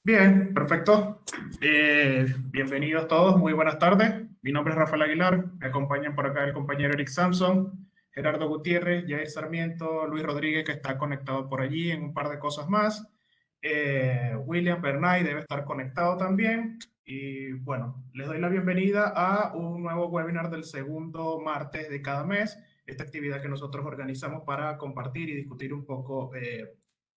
Bien, perfecto. Bienvenidos todos, muy buenas tardes. Mi nombre es Rafael Aguilar, me acompañan por acá el compañero Eric Samson, Gerardo Gutiérrez, Jair Sarmiento, Luis Rodríguez, que está conectado por allí en un par de cosas más. William Bernay debe estar conectado también. Y bueno, les doy la bienvenida a un nuevo webinar del segundo martes de cada mes, esta actividad que nosotros organizamos para compartir y discutir un poco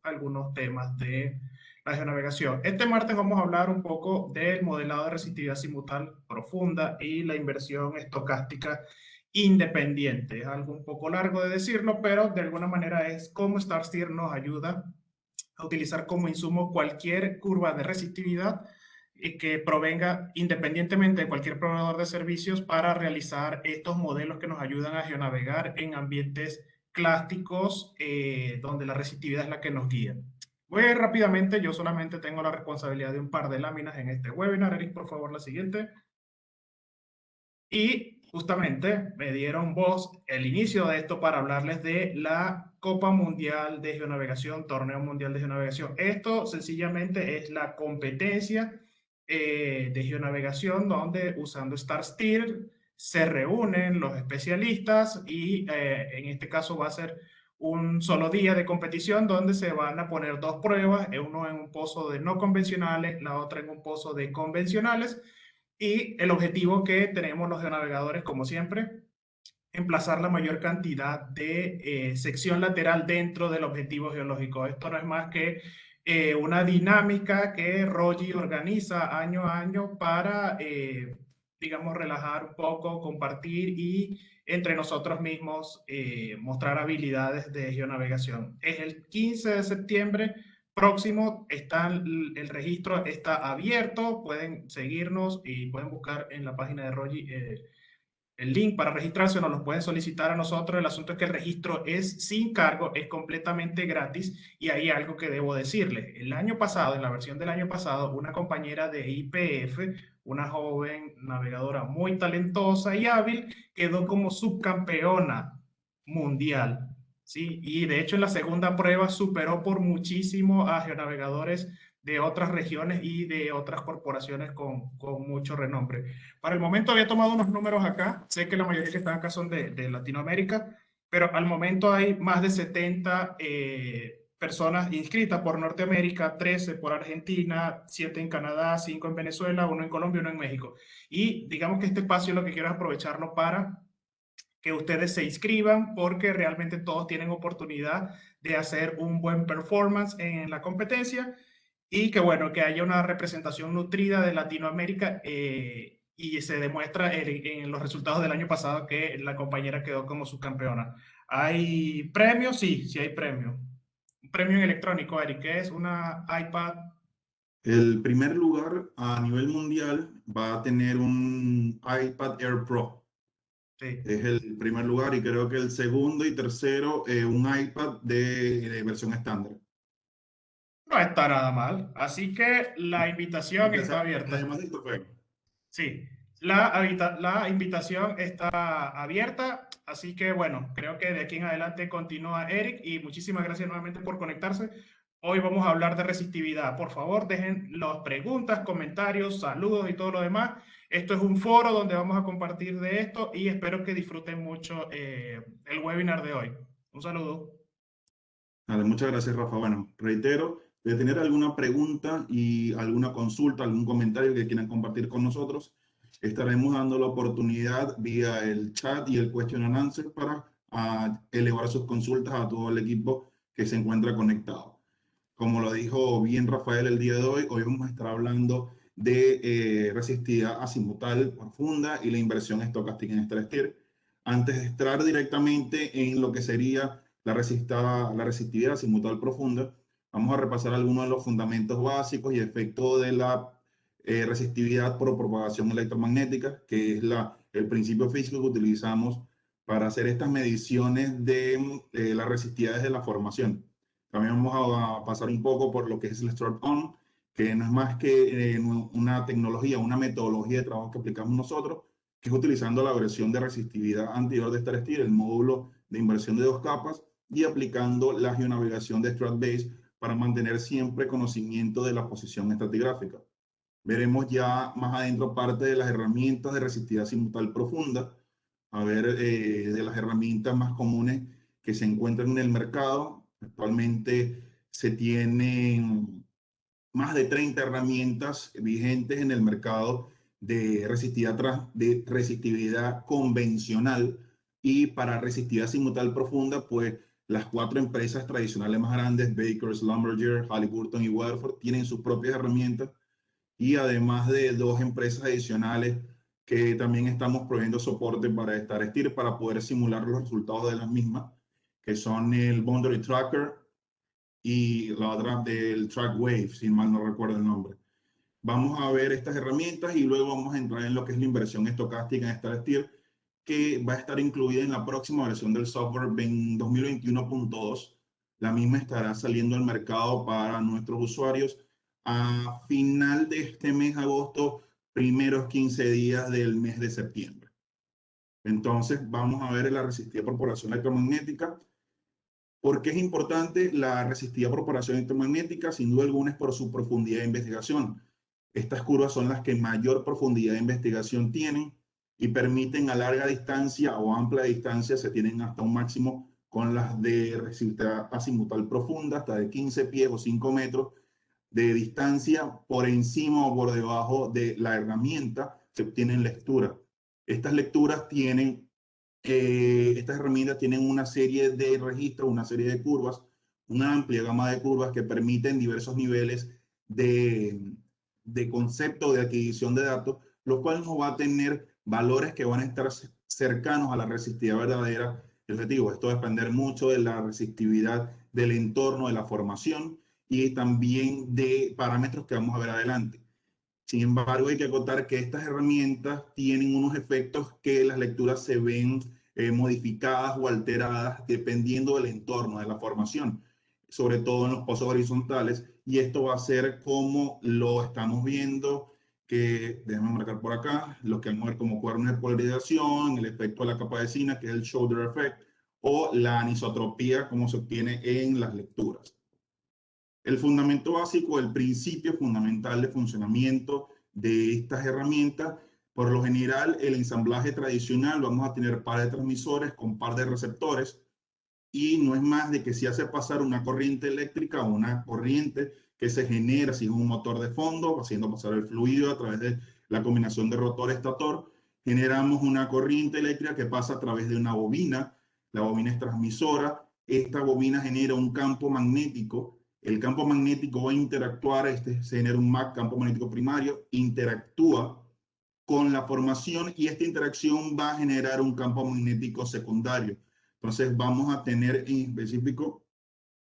algunos temas de la geonavegación. Este martes vamos a hablar un poco del modelado de resistividad simultánea profunda y la inversión estocástica independiente. Es algo un poco largo de decirlo, pero de alguna manera es cómo StarSteer nos ayuda a utilizar como insumo cualquier curva de resistividad que provenga independientemente de cualquier proveedor de servicios para realizar estos modelos que nos ayudan a geonavegar en ambientes clásticos donde la resistividad es la que nos guía. Voy a ir rápidamente, yo solamente tengo la responsabilidad de un par de láminas en este webinar. Eric, por favor, la siguiente. Y justamente me dieron voz el inicio de esto para hablarles de la Copa Mundial de Geonavegación, Torneo Mundial de Geonavegación. Esto sencillamente es la competencia de geonavegación donde usando StarSteer se reúnen los especialistas y en este caso va a ser un solo día de competición donde se van a poner dos pruebas, uno en un pozo de no convencionales, la otra en un pozo de convencionales. Y el objetivo que tenemos los navegadores, como siempre, emplazar la mayor cantidad de sección lateral dentro del objetivo geológico. Esto no es más que una dinámica que Rogi organiza año a año para, digamos, relajar un poco, compartir y entre nosotros mismos mostrar habilidades de geonavegación. Es el 15 de septiembre próximo, el registro está abierto, pueden seguirnos y pueden buscar en la página de Rogi el link para registrarse, nos lo pueden solicitar a nosotros. El asunto es que el registro es sin cargo, es completamente gratis y hay algo que debo decirles. El año pasado, en la versión del año pasado, una compañera de IPF, una joven navegadora muy talentosa y hábil, quedó como subcampeona mundial. ¿Sí? Y de hecho en la segunda prueba superó por muchísimo a geonavegadores de otras regiones y de otras corporaciones con mucho renombre. Para el momento había tomado unos números acá, sé que la mayoría que están acá son de Latinoamérica, pero al momento hay más de 70 personas inscritas por Norteamérica, 13 por Argentina, 7 en Canadá, 5 en Venezuela, 1 en Colombia, 1 en México. Y digamos que este espacio lo que quiero es aprovecharlo para que ustedes se inscriban porque realmente todos tienen oportunidad de hacer un buen performance en la competencia y que bueno, que haya una representación nutrida de Latinoamérica y se demuestra en los resultados del año pasado que la compañera quedó como subcampeona. ¿Hay premios? Sí, sí hay premios. Un premio en electrónico, Eric, que es una iPad. El primer lugar a nivel mundial va a tener un iPad Air Pro. Sí, Es el primer lugar y creo que el segundo y tercero un iPad de versión estándar. no está nada mal. Así que la invitación Aunque está sea, abierta. además de esto fue. Sí, la invitación está abierta, así que bueno, creo que de aquí en adelante continúa Eric y muchísimas gracias nuevamente por conectarse. Hoy vamos a hablar de resistividad. Por favor, dejen las preguntas, comentarios, saludos y todo lo demás. Esto es un foro donde vamos a compartir de esto y espero que disfruten mucho el webinar de hoy. Un saludo. Vale, muchas gracias, Rafa. Bueno, reitero, de tener alguna pregunta y alguna consulta, algún comentario que quieran compartir con nosotros, estaremos dando la oportunidad vía el chat y el question and answer para elevar sus consultas a todo el equipo que se encuentra conectado. Como lo dijo bien Rafael el día de hoy, hoy vamos a estar hablando de resistividad azimutal profunda y la inversión estocástica en StarSteer. Antes de entrar directamente en lo que sería la resistividad azimutal profunda, vamos a repasar algunos de los fundamentos básicos y efectos de la resistividad por propagación electromagnética, que es el principio físico que utilizamos para hacer estas mediciones de las resistividades de la formación. También vamos a pasar un poco por lo que es el Strap-on, que no es más que una tecnología, una metodología de trabajo que aplicamos nosotros, que es utilizando la versión de resistividad anterior de StarSteer, el módulo de inversión de dos capas, y aplicando la geonavegación de StratBase para mantener siempre conocimiento de la posición estratigráfica. Veremos ya más adentro parte de las herramientas de resistividad simultánea profunda, a ver de las herramientas más comunes que se encuentran en el mercado. Actualmente se tienen más de 30 herramientas vigentes en el mercado de resistividad convencional, y para resistividad simultánea profunda, pues las 4 empresas tradicionales más grandes, Baker, Schlumberger, Halliburton y Weatherford, tienen sus propias herramientas, y además de 2 empresas adicionales que también estamos proveyendo soporte para Star Steel para poder simular los resultados de las mismas, que son el Boundary Tracker y la otra del TrackWave, si mal no recuerdo el nombre. Vamos a ver estas herramientas y luego vamos a entrar en lo que es la inversión estocástica en Star Steel, que va a estar incluida en la próxima versión del software 2021.2. La misma estará saliendo al mercado para nuestros usuarios a final de este mes, agosto, primeros 15 días del mes de septiembre. Entonces, vamos a ver la resistividad por propagación electromagnética. ¿Por qué es importante la resistividad por propagación electromagnética? Sin duda alguna es por su profundidad de investigación. Estas curvas son las que mayor profundidad de investigación tienen y permiten a larga distancia o amplia distancia, se tienen hasta un máximo con las de resistividad azimutal profunda, hasta de 15 pies o 5 metros de distancia por encima o por debajo de la herramienta, se obtienen lecturas. Estas lecturas tienen, estas herramientas tienen una serie de registros, una serie de curvas, una amplia gama de curvas que permiten diversos niveles de concepto de adquisición de datos, lo cual nos va a tener valores que van a estar cercanos a la resistividad verdadera. El objetivo, esto va a depender mucho de la resistividad del entorno, de la formación y también de parámetros que vamos a ver adelante. Sin embargo, hay que acotar que estas herramientas tienen unos efectos que las lecturas se ven modificadas o alteradas dependiendo del entorno, de la formación, sobre todo en los pozos horizontales, y esto va a ser como lo estamos viendo, que déjenme marcar por acá, lo que vamos a ver como cuernos de polarización, el efecto de la capa de Zener, que es el shoulder effect, o la anisotropía, como se obtiene en las lecturas. El fundamento básico, el principio fundamental de funcionamiento de estas herramientas, por lo general, el ensamblaje tradicional, vamos a tener par de transmisores con par de receptores, y no es más de que si hace pasar una corriente eléctrica o una corriente que se genera sin un motor de fondo, haciendo pasar el fluido a través de la combinación de rotor-estator, generamos una corriente eléctrica que pasa a través de una bobina. La bobina es transmisora. Esta bobina genera un campo magnético. El campo magnético va a interactuar, se genera un campo magnético primario, interactúa con la formación y esta interacción va a generar un campo magnético secundario. Entonces vamos a tener en específico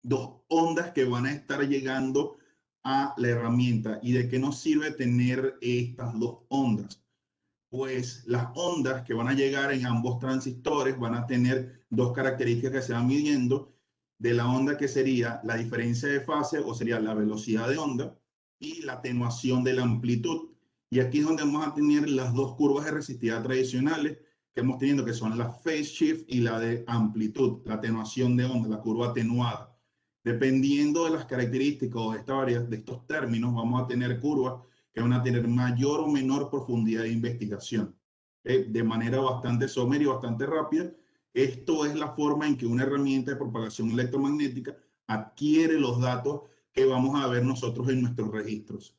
2 ondas que van a estar llegando a la herramienta. ¿Y de qué nos sirve tener estas 2 ondas? Pues las ondas que van a llegar en ambos transistores van a tener 2 características que se van midiendo de la onda, que sería la diferencia de fase o sería la velocidad de onda y la atenuación de la amplitud. Y aquí es donde vamos a tener las 2 curvas de resistividad tradicionales que hemos tenido, que son la phase shift y la de amplitud, la atenuación de onda, la curva atenuada. Dependiendo de las características de estos términos, vamos a tener curvas que van a tener mayor o menor profundidad de investigación. De manera bastante somera y bastante rápida, esto es la forma en que una herramienta de propagación electromagnética adquiere los datos que vamos a ver nosotros en nuestros registros.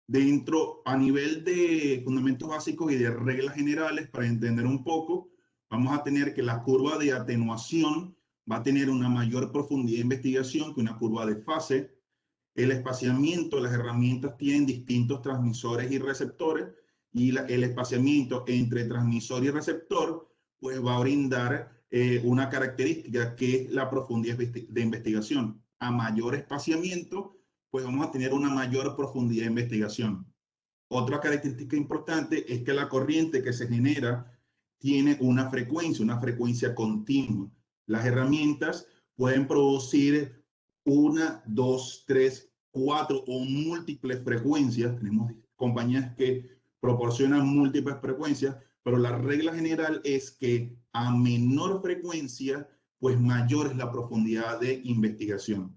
Dentro, a nivel de fundamentos básicos y de reglas generales, para entender un poco, vamos a tener que la curva de atenuación va a tener una mayor profundidad de investigación que una curva de fase. El espaciamiento, las herramientas tienen distintos transmisores y receptores, y el espaciamiento entre transmisor y receptor pues va a brindar una característica que es la profundidad de investigación. A mayor espaciamiento, pues vamos a tener una mayor profundidad de investigación. Otra característica importante es que la corriente que se genera tiene una frecuencia continua. Las herramientas pueden producir 1, 2, 3, 4 o múltiples frecuencias. Tenemos compañías que proporcionan múltiples frecuencias, pero la regla general es que a menor frecuencia pues mayor es la profundidad de investigación.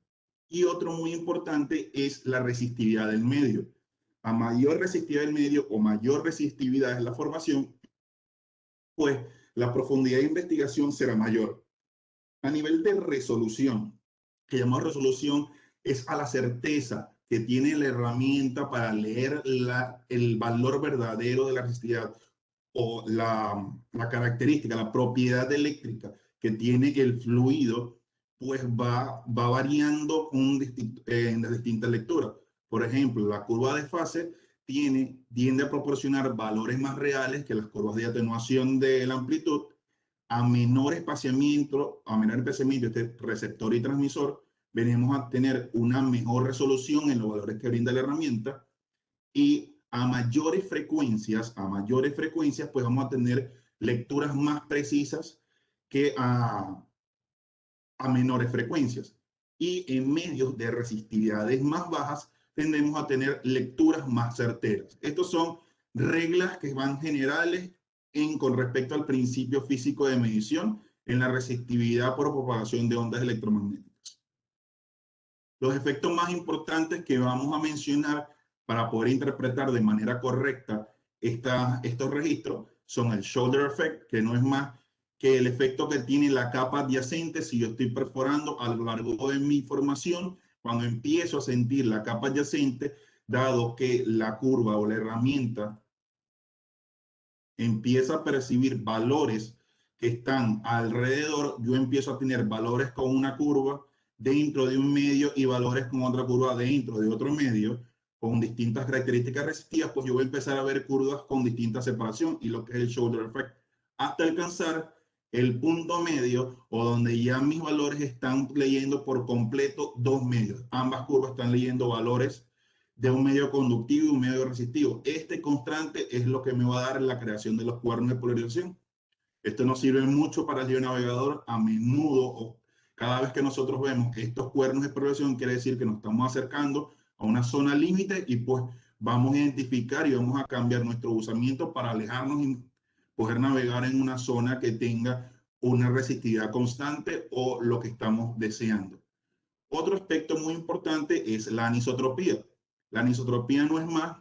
Y otro muy importante es la resistividad del medio. A mayor resistividad del medio o mayor resistividad es la formación, pues la profundidad de investigación será mayor. A nivel de resolución, que llamamos resolución, es a la certeza que tiene la herramienta para leer el valor verdadero de la resistividad o la característica, la propiedad eléctrica que tiene el fluido, pues va variando en distintas lecturas. Por ejemplo, la curva de fase tiende a proporcionar valores más reales que las curvas de atenuación de la amplitud. A menor espaciamiento este receptor y transmisor, venimos a tener una mejor resolución en los valores que brinda la herramienta, y a mayores frecuencias, pues vamos a tener lecturas más precisas que a menores frecuencias. Y en medios de resistividades más bajas, tendemos a tener lecturas más certeras. Estos son reglas que van generales con respecto al principio físico de medición en la resistividad por propagación de ondas electromagnéticas. Los efectos más importantes que vamos a mencionar para poder interpretar de manera correcta estos registros son el shoulder effect, que no es más que el efecto que tiene la capa adyacente si yo estoy perforando a lo largo de mi formación. Cuando empiezo a sentir la capa adyacente, dado que la curva o la herramienta empieza a percibir valores que están alrededor, yo empiezo a tener valores con una curva dentro de un medio y valores con otra curva dentro de otro medio, con distintas características resistivas, pues yo voy a empezar a ver curvas con distinta separación y lo que es el shoulder effect, hasta alcanzar el punto medio o donde ya mis valores están leyendo por completo dos medios. Ambas curvas están leyendo valores de un medio conductivo y un medio resistivo. Este constante es lo que me va a dar la creación de los cuernos de polarización. Esto nos sirve mucho para el geonavegador. A menudo, o cada vez que nosotros vemos estos cuernos de polarización, quiere decir que nos estamos acercando a una zona límite y pues vamos a identificar y vamos a cambiar nuestro usamiento para alejarnos y poder navegar en una zona que tenga una resistividad constante o lo que estamos deseando. Otro aspecto muy importante es la anisotropía. La anisotropía no es más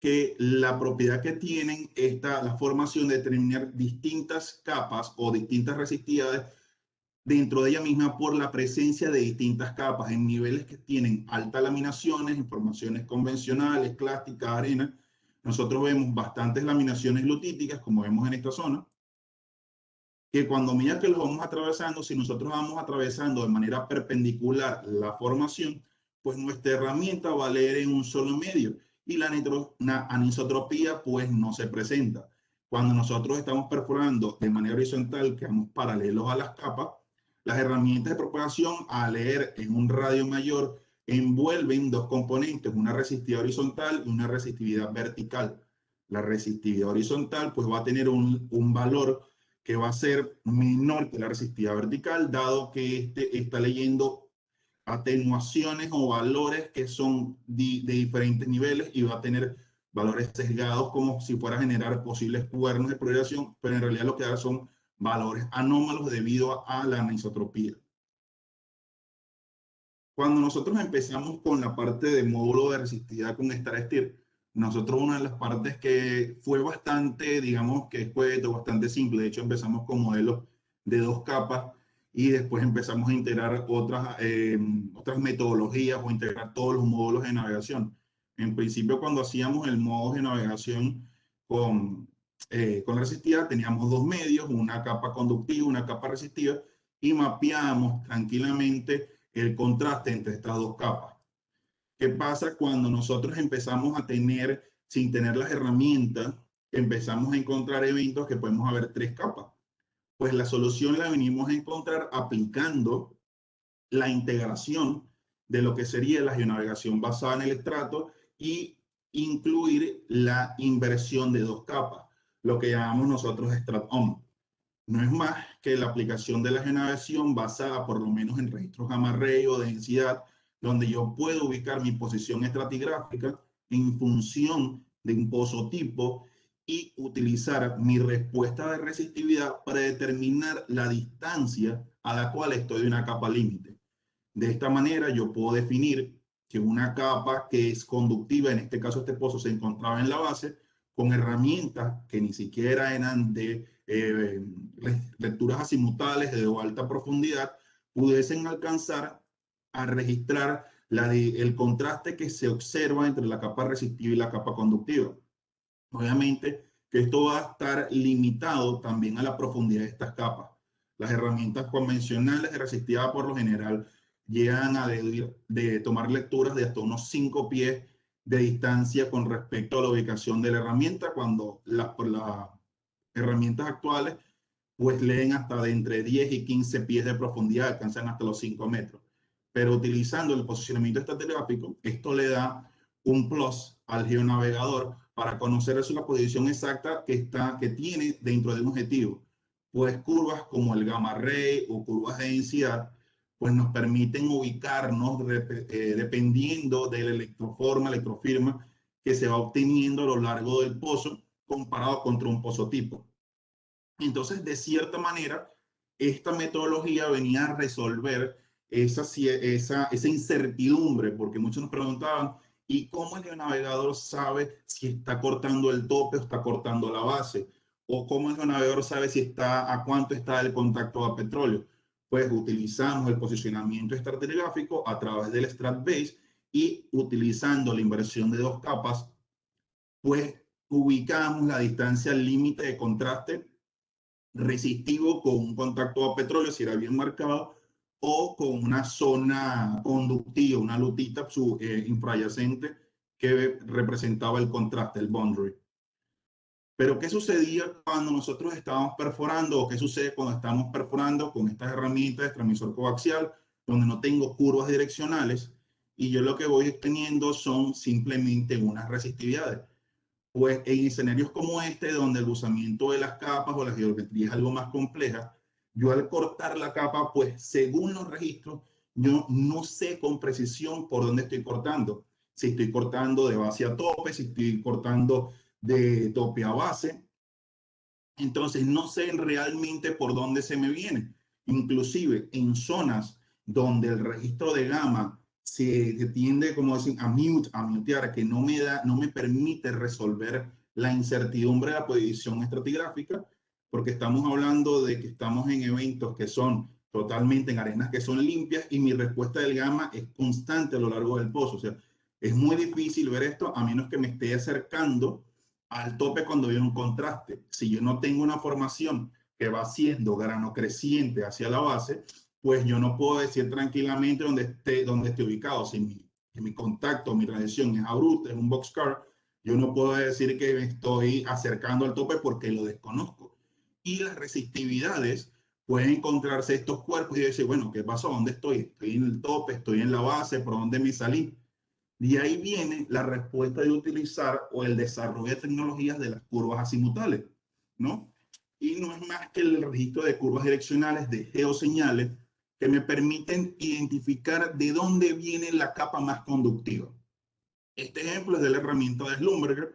que la propiedad que tienen la formación de determinar distintas capas o distintas resistividades dentro de ella misma por la presencia de distintas capas en niveles que tienen altas laminaciones, en formaciones convencionales, clásticas, arena. Nosotros vemos bastantes laminaciones lutíticas, como vemos en esta zona, que cuando mira que los vamos atravesando, si nosotros vamos atravesando de manera perpendicular la formación, pues nuestra herramienta va a leer en un solo medio y la anisotropía pues no se presenta. Cuando nosotros estamos perforando de manera horizontal, que vamos paralelos a las capas, las herramientas de propagación a leer en un radio mayor envuelven dos componentes, una resistividad horizontal y una resistividad vertical. La resistividad horizontal pues va a tener un valor que va a ser menor que la resistividad vertical, dado que este está leyendo atenuaciones o valores que son de diferentes niveles y va a tener valores sesgados como si fuera a generar posibles cuernos de polarización, pero en realidad lo que da son valores anómalos debido a la anisotropía. Cuando nosotros empezamos con la parte de módulo de resistividad con StarSteer, nosotros una de las partes que fue bastante, digamos que fue bastante simple, de hecho empezamos con modelos de dos capas y después empezamos a integrar otras metodologías o integrar todos los módulos de navegación. En principio, cuando hacíamos el modo de navegación con resistividad, teníamos dos medios, una capa conductiva, una capa resistiva, y mapeábamos tranquilamente el contraste entre estas dos capas. ¿Qué pasa cuando nosotros empezamos a tener, sin tener las herramientas, empezamos a encontrar eventos que podemos haber tres capas? Pues la solución la venimos a encontrar aplicando la integración de lo que sería la geonavegación basada en el estrato y incluir la inversión de dos capas, lo que llamamos nosotros StratOm. No es más que la aplicación de la geonavegación basada por lo menos en registros gamma ray o densidad, donde yo puedo ubicar mi posición estratigráfica en función de un pozotipo y utilizar mi respuesta de resistividad para determinar la distancia a la cual estoy de una capa límite. De esta manera yo puedo definir que una capa que es conductiva, en este caso este pozo se encontraba en la base, con herramientas que ni siquiera eran de lecturas azimutales de alta profundidad, pudiesen alcanzar a registrar el contraste que se observa entre la capa resistiva y la capa conductiva. Obviamente que esto va a estar limitado también a la profundidad de estas capas. Las herramientas convencionales de resistividad por lo general llegan a tomar lecturas de hasta unos 5 pies de distancia con respecto a la ubicación de la herramienta, cuando las herramientas actuales pues leen hasta de entre 10 y 15 pies de profundidad, alcanzan hasta los 5 metros. Pero utilizando el posicionamiento estratigrafíco, esto le da un plus al geonavegador para conocer la posición exacta que tiene dentro de un objetivo. Pues curvas como el gamma ray o curvas de densidad, pues nos permiten ubicarnos dependiendo de la electrofirma que se va obteniendo a lo largo del pozo comparado contra un pozo tipo. Entonces, de cierta manera, esta metodología venía a resolver esa incertidumbre, porque muchos nos preguntaban, ¿y cómo el geonavegador sabe si está cortando el tope o está cortando la base? ¿O cómo el geonavegador sabe a cuánto está el contacto a petróleo? Pues utilizamos el posicionamiento estratigráfico a través del StratBase y utilizando la inversión de 2 capas, pues ubicamos la distancia límite de contraste resistivo con un contacto a petróleo, si era bien marcado, o con una zona conductiva, una lutita infrayacente que representaba el contraste, el boundary. Pero ¿qué sucedía cuando nosotros estábamos perforando, o qué sucede cuando estamos perforando con estas herramientas de transmisor coaxial, donde no tengo curvas direccionales y yo lo que voy teniendo son simplemente unas resistividades? Pues en escenarios como este, donde el buzamiento de las capas o la geometría es algo más compleja, yo al cortar la capa, pues según los registros, yo no sé con precisión por dónde estoy cortando. Si estoy cortando de base a tope, si estoy cortando de tope a base. Entonces no sé realmente por dónde se me viene. Inclusive en zonas donde el registro de gamma se tiende, como dicen, a mutear, que no me permite resolver la incertidumbre de la posición estratigráfica, porque estamos hablando de que estamos en eventos que son totalmente en arenas que son limpias y mi respuesta del gamma es constante a lo largo del pozo. O sea, es muy difícil ver esto a menos que me esté acercando al tope cuando hay un contraste. Si yo no tengo una formación que va siendo grano creciente hacia la base, pues yo no puedo decir tranquilamente dónde esté ubicado. Si mi contacto, mi radiación es abrupta, es un boxcar, yo no puedo decir que me estoy acercando al tope porque lo desconozco. Y las resistividades pueden encontrarse estos cuerpos y decir, bueno, ¿qué pasó? ¿Dónde estoy? ¿Estoy en el tope? ¿Estoy en la base? ¿Por dónde me salí? Y ahí viene la respuesta de utilizar o el desarrollo de tecnologías de las curvas azimutales, ¿no? Y no es más que el registro de curvas direccionales de geoseñales que me permiten identificar de dónde viene la capa más conductiva. Este ejemplo es de la herramienta de Schlumberger,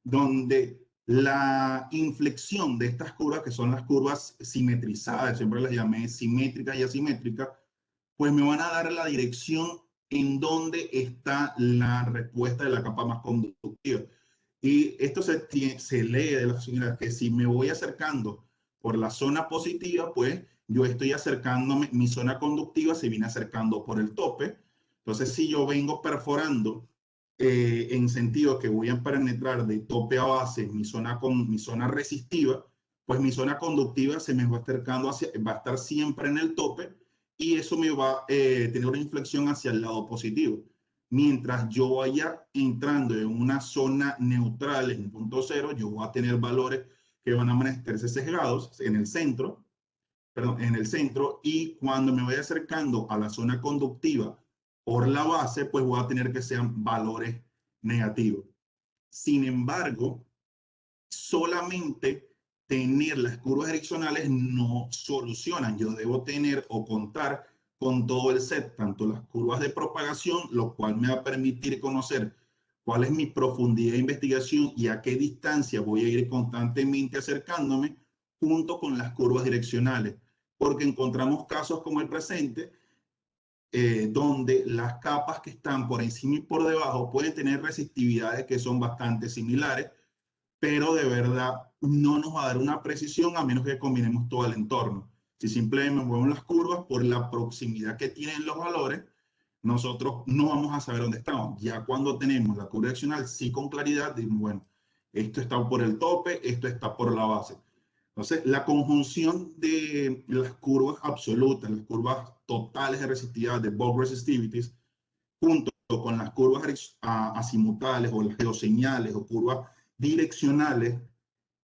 donde la inflexión de estas curvas, que son las curvas simetrizadas, siempre las llamé simétricas y asimétricas, pues me van a dar la dirección en donde está la respuesta de la capa más conductiva. Y esto se lee de la manera que si me voy acercando por la zona positiva, pues yo estoy acercándome, mi zona conductiva se viene acercando por el tope. Entonces, si yo vengo perforando en sentido que voy a penetrar de tope a base mi zona resistiva, pues mi zona conductiva se me va acercando va a estar siempre en el tope y eso me va a tener una inflexión hacia el lado positivo. Mientras yo vaya entrando en una zona neutral, en punto cero, yo voy a tener valores que van a mantenerse sesgados en el centro, y cuando me voy acercando a la zona conductiva por la base, pues voy a tener que sean valores negativos. Sin embargo, solamente tener las curvas direccionales no solucionan. Yo debo tener o contar con todo el set, tanto las curvas de propagación, lo cual me va a permitir conocer cuál es mi profundidad de investigación y a qué distancia voy a ir constantemente acercándome, junto con las curvas direccionales, porque encontramos casos como el presente, donde las capas que están por encima y por debajo pueden tener resistividades que son bastante similares, pero de verdad no nos va a dar una precisión a menos que combinemos todo el entorno. Si simplemente movemos las curvas por la proximidad que tienen los valores, nosotros no vamos a saber dónde estamos. Ya cuando tenemos la curva direccional, sí con claridad, decimos, bueno, esto está por el tope, esto está por la base. Entonces, la conjunción de las curvas absolutas, las curvas totales de resistividad, de bulk resistivities, junto con las curvas azimutales o las geoseñales o curvas direccionales,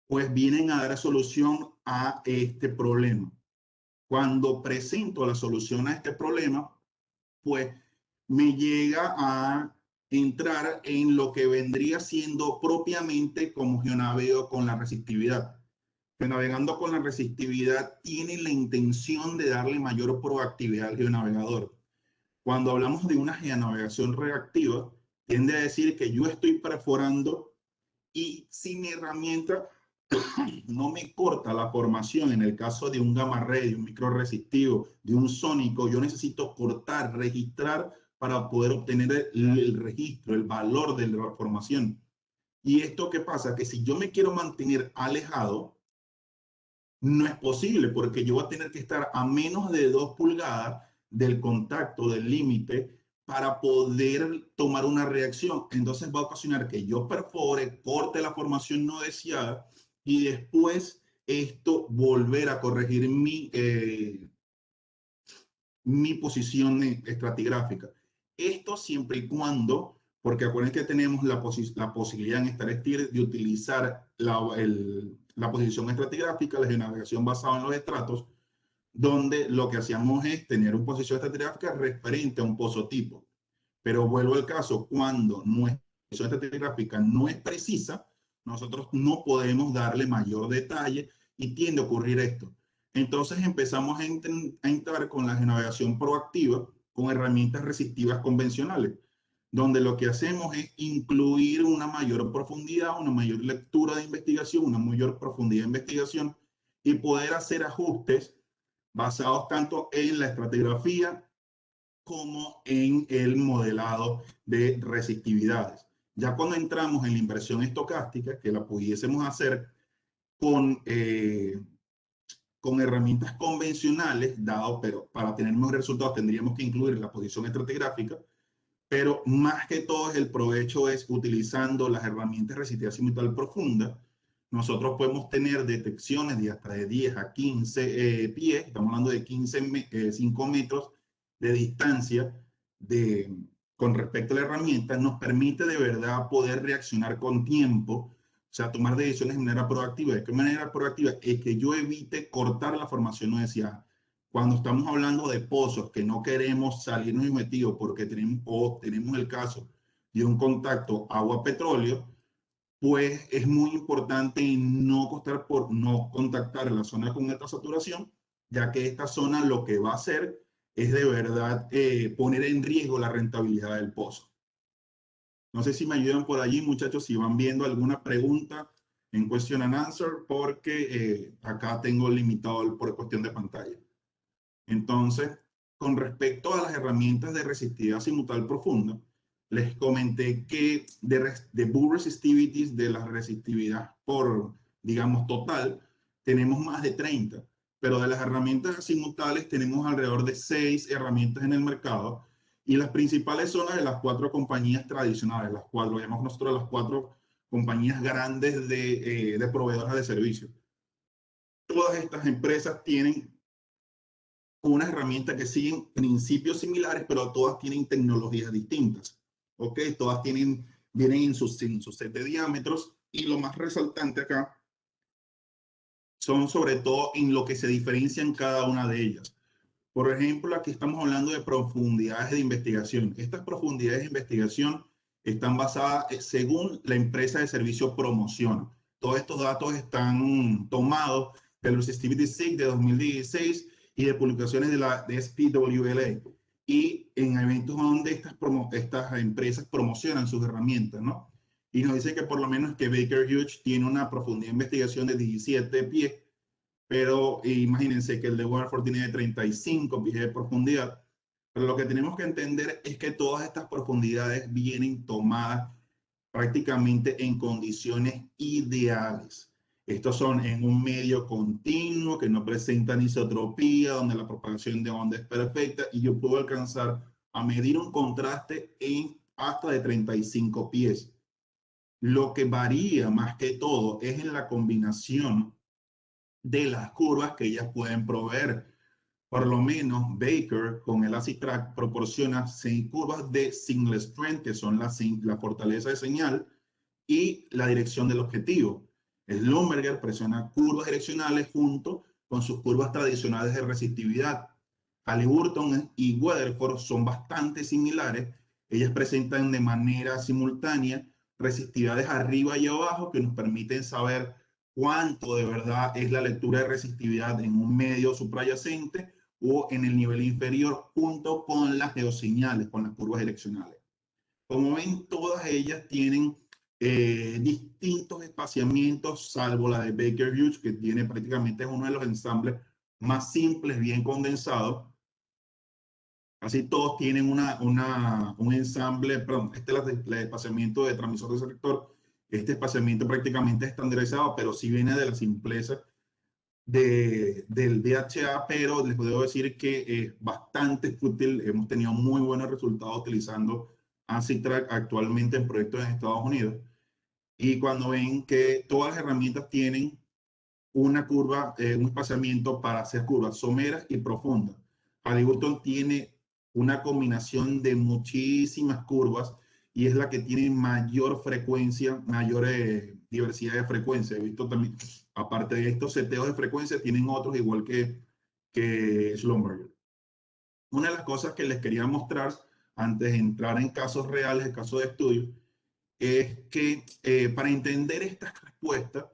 pues vienen a dar solución a este problema. Cuando presento la solución a este problema, pues me llega a entrar en lo que vendría siendo propiamente como geonavego con la resistividad. Navegando con la resistividad tiene la intención de darle mayor proactividad al geonavegador. Cuando hablamos de una geonavegación reactiva, tiende a decir que yo estoy perforando y si mi herramienta no me corta la formación, en el caso de un gamma ray, de un micro resistivo, de un sónico, yo necesito cortar, registrar para poder obtener el registro, el valor de la formación. ¿Y esto qué pasa? Que si yo me quiero mantener alejado, no es posible porque yo voy a tener que estar a menos de 2 pulgadas del contacto, del límite, para poder tomar una reacción. Entonces va a ocasionar que yo perfore, corte la formación no deseada y después esto volver a corregir mi posición estratigráfica. Esto siempre y cuando, porque acuérdense que tenemos la posibilidad en StarSteer de utilizar la posición estratigráfica, la geonavegación basada en los estratos, donde lo que hacíamos es tener una posición estratigráfica referente a un pozo tipo. Pero vuelvo al caso, cuando nuestra posición estratigráfica no es precisa, nosotros no podemos darle mayor detalle y tiende a ocurrir esto. Entonces empezamos a entrar con la navegación proactiva con herramientas resistivas convencionales, donde lo que hacemos es incluir una mayor profundidad, una mayor lectura de investigación, una mayor profundidad de investigación y poder hacer ajustes basados tanto en la estratigrafía como en el modelado de resistividades. Ya cuando entramos en la inversión estocástica, que la pudiésemos hacer con herramientas convencionales, pero para tener mejores resultados tendríamos que incluir la posición estratigráfica, pero más que todo el provecho es utilizando las herramientas de resistividad simultánea profunda. Nosotros podemos tener detecciones de hasta de 10 a 15 pies, estamos hablando de 5 metros de distancia con respecto a la herramienta, nos permite de verdad poder reaccionar con tiempo, o sea, tomar decisiones de manera proactiva. ¿De qué manera proactiva? Es que yo evite cortar la formación no deseada. Cuando estamos hablando de pozos que no queremos salirnos metidos porque tenemos el caso de un contacto agua-petróleo, pues es muy importante no contactar la zona con alta saturación, ya que esta zona lo que va a hacer es de verdad poner en riesgo la rentabilidad del pozo. No sé si me ayudan por allí, muchachos, si van viendo alguna pregunta en question and answer, porque acá tengo limitado por cuestión de pantalla. Entonces, con respecto a las herramientas de resistividad simultánea profunda, les comenté que de bulk resistivities, de la resistividad por, digamos, total, tenemos más de 30, pero de las herramientas simultáneas tenemos alrededor de 6 herramientas en el mercado y las principales son las de las 4 compañías tradicionales, las cuales llamamos nosotros las 4 compañías grandes de proveedoras de servicios. Todas estas empresas tienen unas herramientas que siguen principios similares, pero todas tienen tecnologías distintas. ¿Ok? Todas vienen en su set de diámetros y lo más resaltante acá son sobre todo en lo que se diferencian cada una de ellas. Por ejemplo, aquí estamos hablando de profundidades de investigación. Estas profundidades de investigación están basadas según la empresa de servicio promoción. Todos estos datos están tomados del Resistivity SIG de 2016 y de publicaciones de SPWLA. y en eventos donde estas empresas promocionan sus herramientas, ¿no? Y nos dice que por lo menos que Baker Hughes tiene una profundidad de investigación de 17 pies, pero imagínense que el de Waterford tiene de 35 pies de profundidad. Pero lo que tenemos que entender es que todas estas profundidades vienen tomadas prácticamente en condiciones ideales. Estos son en un medio continuo que no presenta anisotropía, donde la propagación de onda es perfecta y yo puedo alcanzar a medir un contraste en hasta de 35 pies. Lo que varía más que todo es en la combinación de las curvas que ellas pueden proveer. Por lo menos Baker con el Acid Track proporciona 6 curvas de single strength, que son la fortaleza de señal y la dirección del objetivo. Schlumberger presiona curvas direccionales junto con sus curvas tradicionales de resistividad. Halliburton y Weatherford son bastante similares. Ellas presentan de manera simultánea resistividades arriba y abajo que nos permiten saber cuánto de verdad es la lectura de resistividad en un medio suprayacente o en el nivel inferior junto con las geoseñales, con las curvas direccionales. Como ven, todas ellas tienen distintos espaciamientos, salvo la de Baker Hughes, que tiene prácticamente uno de los ensambles más simples, bien condensados. Así todos tienen un ensamble, perdón, este es el espaciamiento de transmisor de selector. Este espaciamiento prácticamente estandarizado, pero sí viene de la simpleza del DHA, pero les puedo decir que es bastante útil. Hemos tenido muy buenos resultados utilizando Acid Track actualmente en proyectos en Estados Unidos. Y cuando ven que todas las herramientas tienen una curva, un espaciamiento para hacer curvas someras y profundas. Halliburton tiene una combinación de muchísimas curvas y es la que tiene mayor frecuencia, mayor diversidad de frecuencia. He visto también, aparte de estos seteos de frecuencia, tienen otros igual que Schlumberger. Una de las cosas que les quería mostrar antes de entrar en casos reales, en casos de estudio, es que para entender estas respuestas,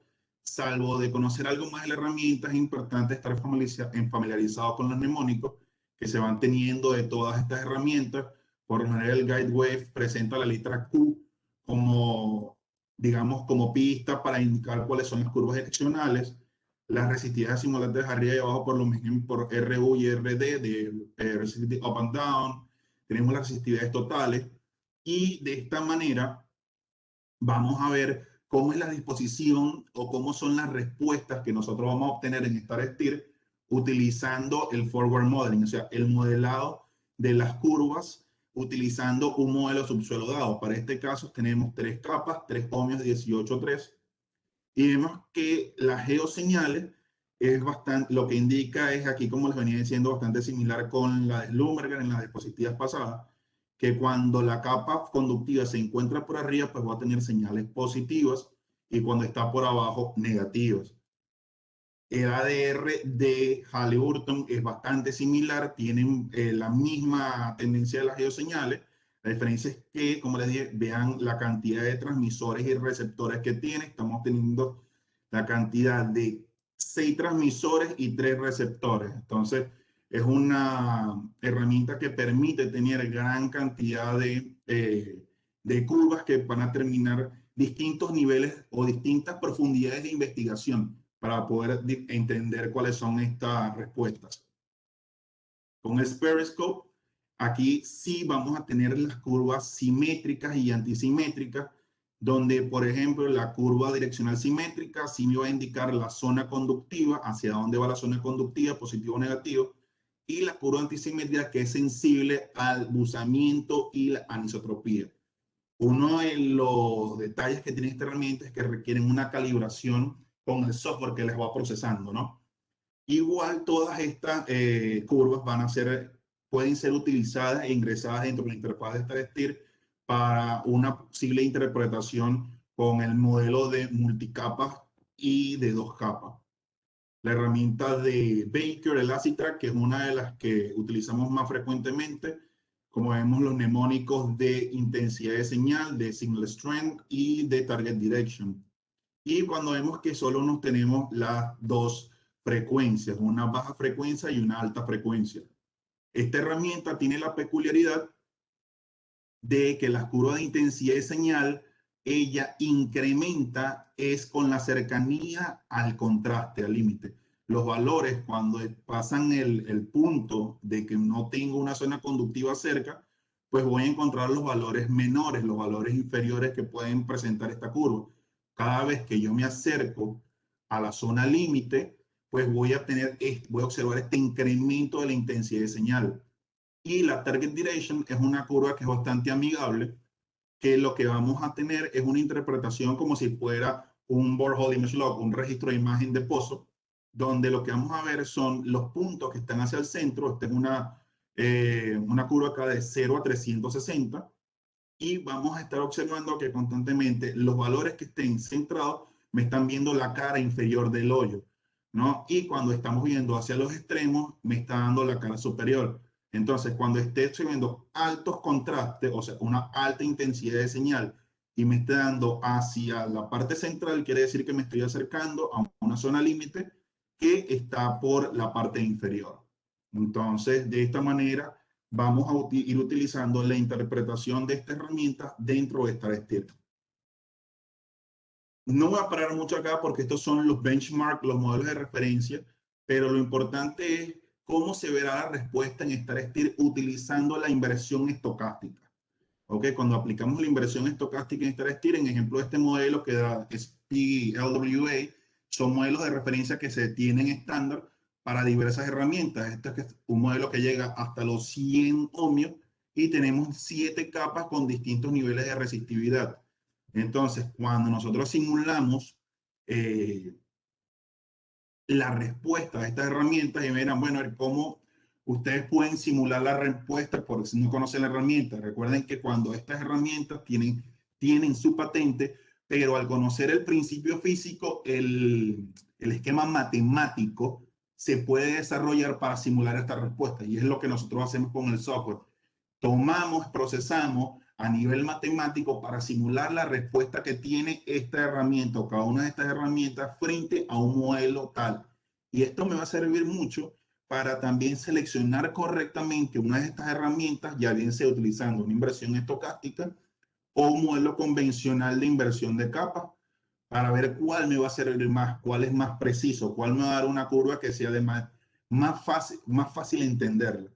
salvo de conocer algo más de la herramienta, es importante estar familiarizado con los mnemónicos que se van teniendo de todas estas herramientas. Por lo general, el GuideWave presenta la letra Q como, digamos, como pista para indicar cuáles son las curvas direccionales. Las resistividades simulantes arriba y abajo por lo mismo por RU y RD, de resistivity up and down. Tenemos las resistividades totales y de esta manera vamos a ver cómo es la disposición o cómo son las respuestas que nosotros vamos a obtener en StarSteer utilizando el forward modeling, o sea, el modelado de las curvas utilizando un modelo subsuelo dado. Para este caso tenemos 3 capas, 3 ohmios 18.3 y vemos que las geoseñales es bastante, lo que indica es aquí, como les venía diciendo, bastante similar con la de Schlumberger en las diapositivas pasadas, que cuando la capa conductiva se encuentra por arriba, pues va a tener señales positivas y cuando está por abajo, negativas. El ADR de Halliburton es bastante similar, tienen la misma tendencia de las geoseñales. La diferencia es que, como les dije, vean la cantidad de transmisores y receptores que tiene. Estamos teniendo la cantidad de 6 transmisores y 3 receptores. Entonces, es una herramienta que permite tener gran cantidad de curvas que van a terminar distintos niveles o distintas profundidades de investigación para poder entender cuáles son estas respuestas. Con el Periscope, aquí sí vamos a tener las curvas simétricas y antisimétricas, donde, por ejemplo, la curva direccional simétrica sí me va a indicar la zona conductiva, hacia dónde va la zona conductiva, positivo o negativo, y la curva antisimétrica que es sensible al buzamiento y la anisotropía. Uno de los detalles que tiene esta herramienta es que requieren una calibración con el software que les va procesando, ¿no? Igual todas estas curvas pueden ser utilizadas e ingresadas dentro de la interfaz de StarSteer para una posible interpretación con el modelo de multicapas y de 2 capas. La herramienta de Baker, el Acid Track, que es una de las que utilizamos más frecuentemente, como vemos los mnemónicos de intensidad de señal, de single strength y de target direction. Y cuando vemos que solo nos tenemos las 2 frecuencias, una baja frecuencia y una alta frecuencia. Esta herramienta tiene la peculiaridad de que la curva de intensidad de señal, ella incrementa es con la cercanía al contraste, al límite. Los valores, cuando pasan el punto de que no tengo una zona conductiva cerca, pues voy a encontrar los valores menores, los valores inferiores que pueden presentar esta curva. Cada vez que yo me acerco a la zona límite, pues voy a observar este incremento de la intensidad de señal. Y la target duration es una curva que es bastante amigable, que lo que vamos a tener es una interpretación como si fuera un borehole image log, un registro de imagen de pozo, donde lo que vamos a ver son los puntos que están hacia el centro. Esta es una curva acá de 0 a 360, y vamos a estar observando que constantemente los valores que estén centrados me están viendo la cara inferior del hoyo, ¿no? Y cuando estamos viendo hacia los extremos, me está dando la cara superior. Entonces, cuando esté viendo altos contrastes, o sea, una alta intensidad de señal, y me esté dando hacia la parte central, quiere decir que me estoy acercando a una zona límite que está por la parte inferior. Entonces, de esta manera, vamos a ir utilizando la interpretación de esta herramienta dentro de StarSteer. No voy a parar mucho acá porque estos son los benchmarks, los modelos de referencia, pero lo importante es cómo se verá la respuesta en StarSteer utilizando la inversión estocástica. ¿Ok? Cuando aplicamos la inversión estocástica en StarSteer, en ejemplo de este modelo que da SPLWA, son modelos de referencia que se tienen estándar para diversas herramientas. Este es un modelo que llega hasta los 100 ohmios y tenemos 7 capas con distintos niveles de resistividad. Entonces, cuando nosotros simulamos la respuesta de estas herramientas, y verán, bueno, cómo ustedes pueden simular la respuesta por si no conocen la herramienta. Recuerden que cuando estas herramientas tienen su patente, pero al conocer el principio físico, el esquema matemático se puede desarrollar para simular esta respuesta. Y es lo que nosotros hacemos con el software. Tomamos, procesamos a nivel matemático para simular la respuesta que tiene esta herramienta o cada una de estas herramientas frente a un modelo tal. Y esto me va a servir mucho para también seleccionar correctamente una de estas herramientas, ya bien sea utilizando una inversión estocástica o un modelo convencional de inversión de capas, para ver cuál me va a servir más, cuál es más preciso, cuál me va a dar una curva que sea más fácil entenderla.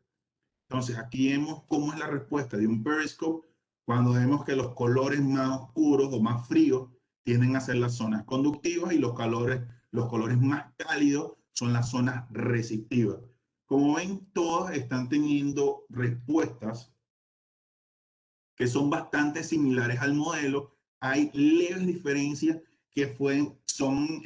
Entonces, aquí vemos cómo es la respuesta de un periscope cuando vemos que los colores más oscuros o más fríos tienden a ser las zonas conductivas y los colores más cálidos son las zonas resistivas. Como ven, todas están teniendo respuestas que son bastante similares al modelo. Hay leves diferencias que son,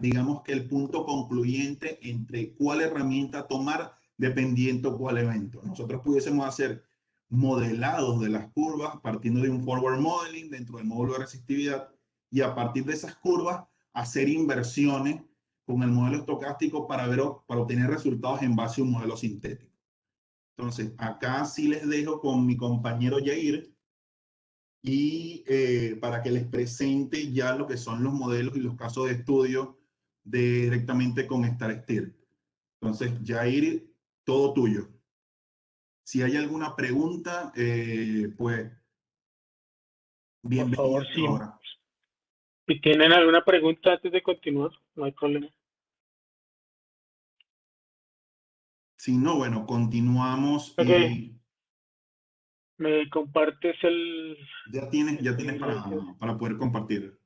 digamos que el punto concluyente entre cuál herramienta tomar dependiendo cuál evento. Nosotros pudiésemos hacer modelados de las curvas partiendo de un forward modeling dentro del módulo de resistividad, y a partir de esas curvas hacer inversiones con el modelo estocástico para obtener resultados en base a un modelo sintético. Entonces, acá sí les dejo con mi compañero Jair, y para que les presente ya lo que son los modelos y los casos de estudio directamente con StarSteer. Entonces, Jair, todo tuyo. Si hay alguna pregunta, pues Por bienvenida favor, sí. ahora. Si tienen alguna pregunta antes de continuar, no hay problema. Si no, bueno, continuamos. Ok. Y ¿Me compartes el...? ya tienes para poder compartir.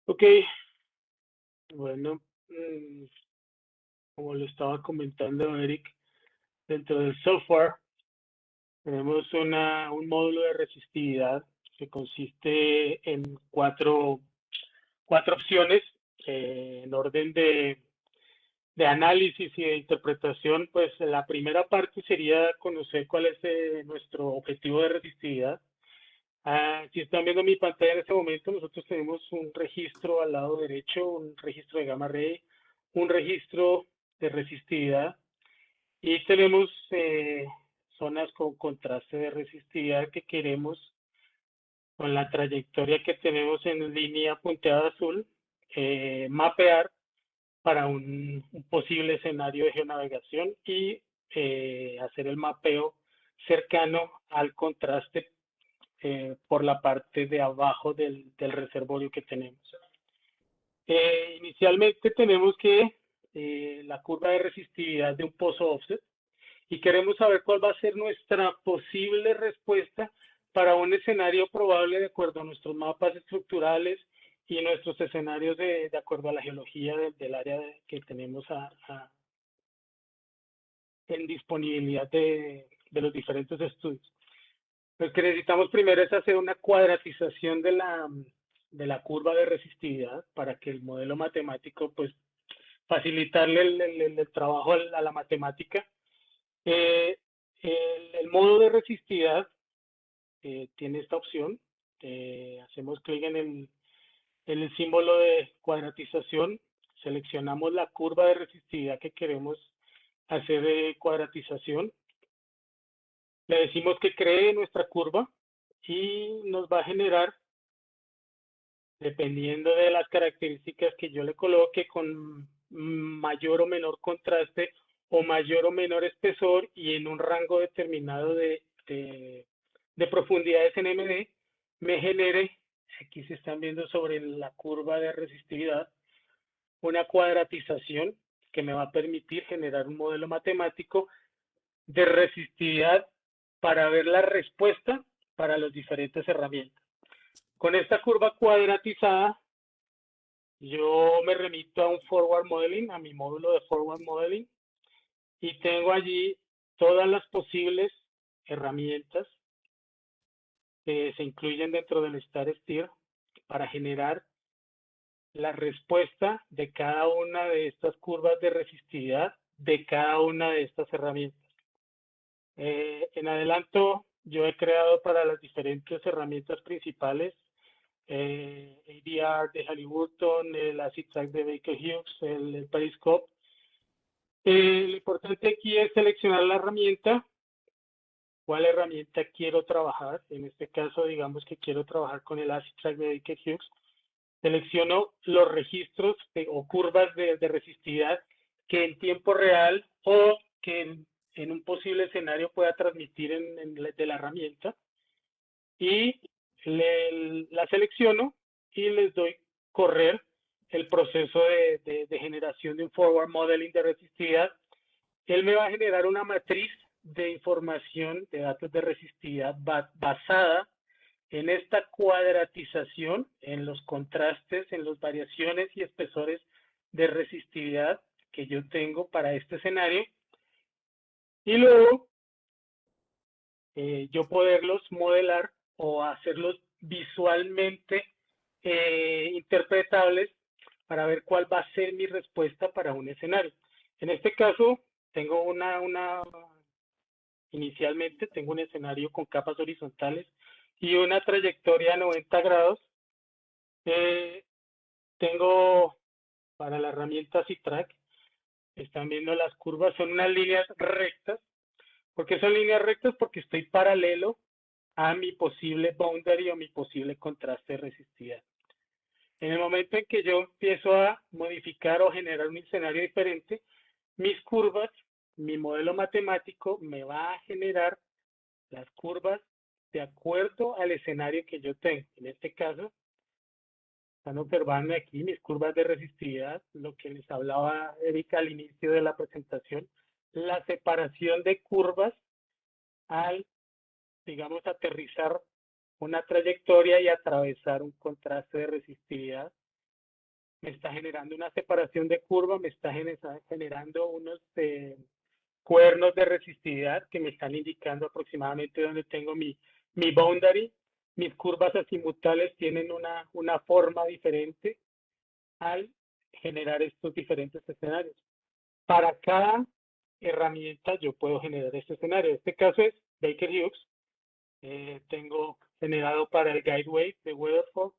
Ok. Bueno, como lo estaba comentando Eric, dentro del software tenemos un módulo de resistividad que consiste en cuatro opciones en orden de análisis y de interpretación. Pues la primera parte sería conocer cuál es nuestro objetivo de resistividad. Si están viendo mi pantalla en este momento, nosotros tenemos un registro al lado derecho, un registro de gamma ray, un registro de resistividad, y tenemos zonas con contraste de resistividad que queremos, con la trayectoria que tenemos en línea punteada azul, mapear para un posible escenario de geonavegación y hacer el mapeo cercano al contraste por la parte de abajo del reservorio que tenemos. Inicialmente tenemos que la curva de resistividad de un pozo offset y queremos saber cuál va a ser nuestra posible respuesta para un escenario probable de acuerdo a nuestros mapas estructurales y nuestros escenarios de acuerdo a la geología del área que tenemos en disponibilidad de los diferentes estudios. Lo que necesitamos primero es hacer una cuadratización de la curva de resistividad para que el modelo matemático, pues, facilitarle el trabajo a la matemática. El modo de resistividad tiene esta opción. Hacemos clic en el símbolo de cuadratización, seleccionamos la curva de resistividad que queremos hacer de cuadratización. Le decimos que cree nuestra curva y nos va a generar, dependiendo de las características que yo le coloque, con mayor o menor contraste o mayor o menor espesor y en un rango determinado de profundidades en MD, me genere, aquí se están viendo sobre la curva de resistividad, una cuadratización que me va a permitir generar un modelo matemático de resistividad para ver la respuesta para las diferentes herramientas. Con esta curva cuadratizada, yo me remito a un forward modeling, a mi módulo de forward modeling, y tengo allí todas las posibles herramientas que se incluyen dentro del StarSteer para generar la respuesta de cada una de estas curvas de resistividad de cada una de estas herramientas. En adelanto, yo he creado para las diferentes herramientas principales ADR de Halliburton, el Acid Track de Baker Hughes, el Periscope. Lo importante aquí es seleccionar la herramienta, cuál herramienta quiero trabajar. En este caso, digamos que quiero trabajar con el Acid Track de Baker Hughes. Selecciono los registros o curvas de resistividad que en tiempo real o que en un posible escenario pueda transmitir de la herramienta y la selecciono y les doy correr el proceso de generación de un forward modeling de resistividad. Él me va a generar una matriz de información de datos de resistividad basada en esta cuadratización, en los contrastes, en las variaciones y espesores de resistividad que yo tengo para este escenario. Y luego, yo poderlos modelar o hacerlos visualmente interpretables para ver cuál va a ser mi respuesta para un escenario. En este caso, tengo inicialmente tengo un escenario con capas horizontales y una trayectoria a 90 grados. Tengo para la herramienta C-Track, están viendo las curvas, son unas líneas rectas. ¿Por qué son líneas rectas? Porque estoy paralelo a mi posible boundary o mi posible contraste de resistividad. En el momento en que yo empiezo a modificar o generar un escenario diferente, mis curvas, mi modelo matemático me va a generar las curvas de acuerdo al escenario que yo tengo. En este caso, están observando aquí mis curvas de resistividad, lo que les hablaba Erika al inicio de la presentación, la separación de curvas al, digamos, aterrizar una trayectoria y atravesar un contraste de resistividad. Me está generando una separación de curva, me está generando unos cuernos de resistividad que me están indicando aproximadamente dónde tengo mi boundary. Mis curvas azimutales tienen una forma diferente al generar estos diferentes escenarios. Para cada herramienta yo puedo generar este escenario. En este caso es Baker Hughes. Tengo generado para el Guidewave de Weatherford,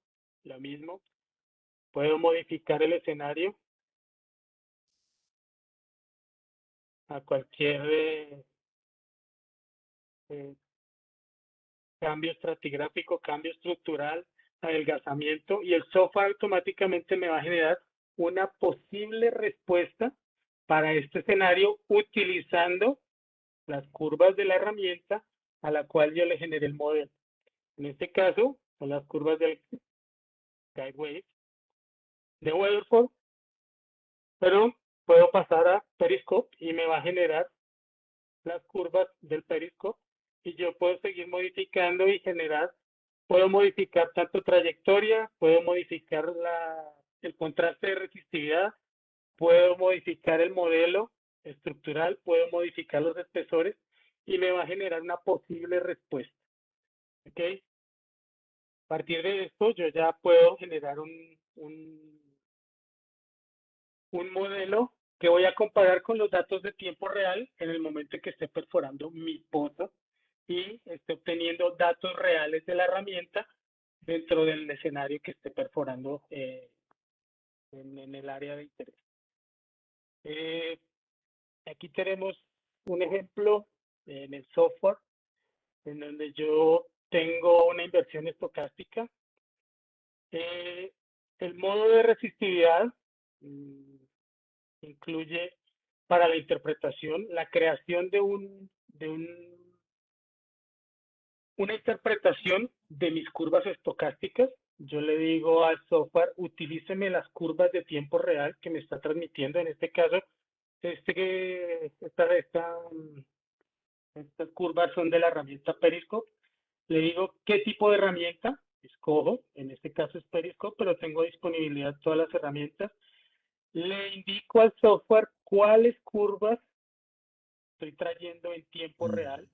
lo mismo. Puedo modificar el escenario a cualquier cambio estratigráfico, cambio estructural, adelgazamiento, y el software automáticamente me va a generar una posible respuesta para este escenario utilizando las curvas de la herramienta a la cual yo le generé el modelo. En este caso, son las curvas del Guidewave de Weatherford, pero puedo pasar a Periscope y me va a generar las curvas del Periscope, y yo puedo seguir modificando y generar. Puedo modificar tanto trayectoria, puedo modificar el contraste de resistividad, puedo modificar el modelo estructural, puedo modificar los espesores y me va a generar una posible respuesta. ¿Ok? A partir de esto yo ya puedo generar un modelo que voy a comparar con los datos de tiempo real en el momento en que esté perforando mi pozo y esté obteniendo datos reales de la herramienta dentro del escenario que esté perforando en el área de interés. Aquí tenemos un ejemplo en el software en donde yo tengo una inversión estocástica. El modo de resistividad incluye para la interpretación la creación de una interpretación de mis curvas estocásticas. Yo le digo al software, utilíceme las curvas de tiempo real que me está transmitiendo. En este caso, estas curvas son de la herramienta Periscope. Le digo qué tipo de herramienta escojo. En este caso es Periscope, pero tengo disponibilidad todas las herramientas. Le indico al software cuáles curvas estoy trayendo en tiempo real.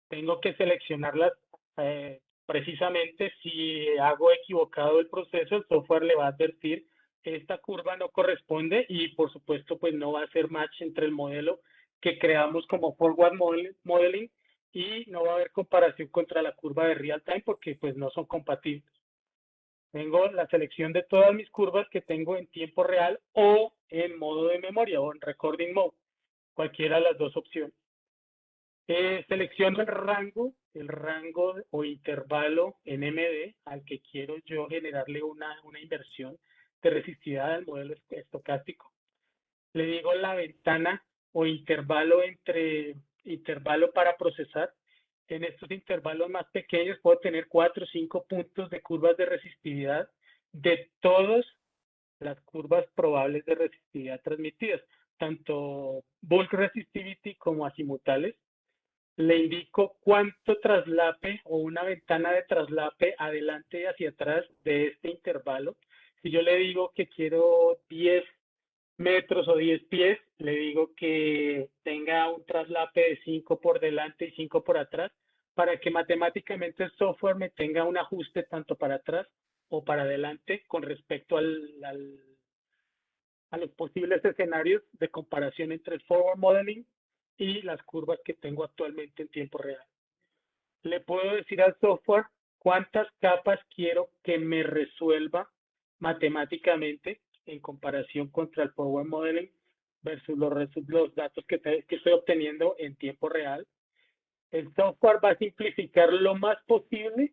Tengo que seleccionarlas precisamente. Si hago equivocado el proceso, el software le va a advertir que esta curva no corresponde y por supuesto pues no va a hacer match entre el modelo que creamos como forward modeling y no va a haber comparación contra la curva de real time porque pues no son compatibles. Tengo la selección de todas mis curvas que tengo en tiempo real o en modo de memoria o en recording mode, cualquiera de las dos opciones. Selecciono el rango o intervalo NMD al que quiero yo generarle una inversión de resistividad al modelo estocástico. Le digo la ventana o intervalo para procesar. En estos intervalos más pequeños puedo tener 4 o 5 puntos de curvas de resistividad de todas las curvas probables de resistividad transmitidas, tanto bulk resistivity como azimutales. Le indico cuánto traslape o una ventana de traslape adelante y hacia atrás de este intervalo. Si yo le digo que quiero 10 metros o 10 pies, le digo que tenga un traslape de 5 por delante y 5 por atrás, para que matemáticamente el software me tenga un ajuste tanto para atrás o para adelante con respecto a los posibles escenarios de comparación entre el forward modeling y las curvas que tengo actualmente en tiempo real. Le puedo decir al software cuántas capas quiero que me resuelva matemáticamente en comparación contra el forward modeling versus los datos que estoy obteniendo en tiempo real. El software va a simplificar lo más posible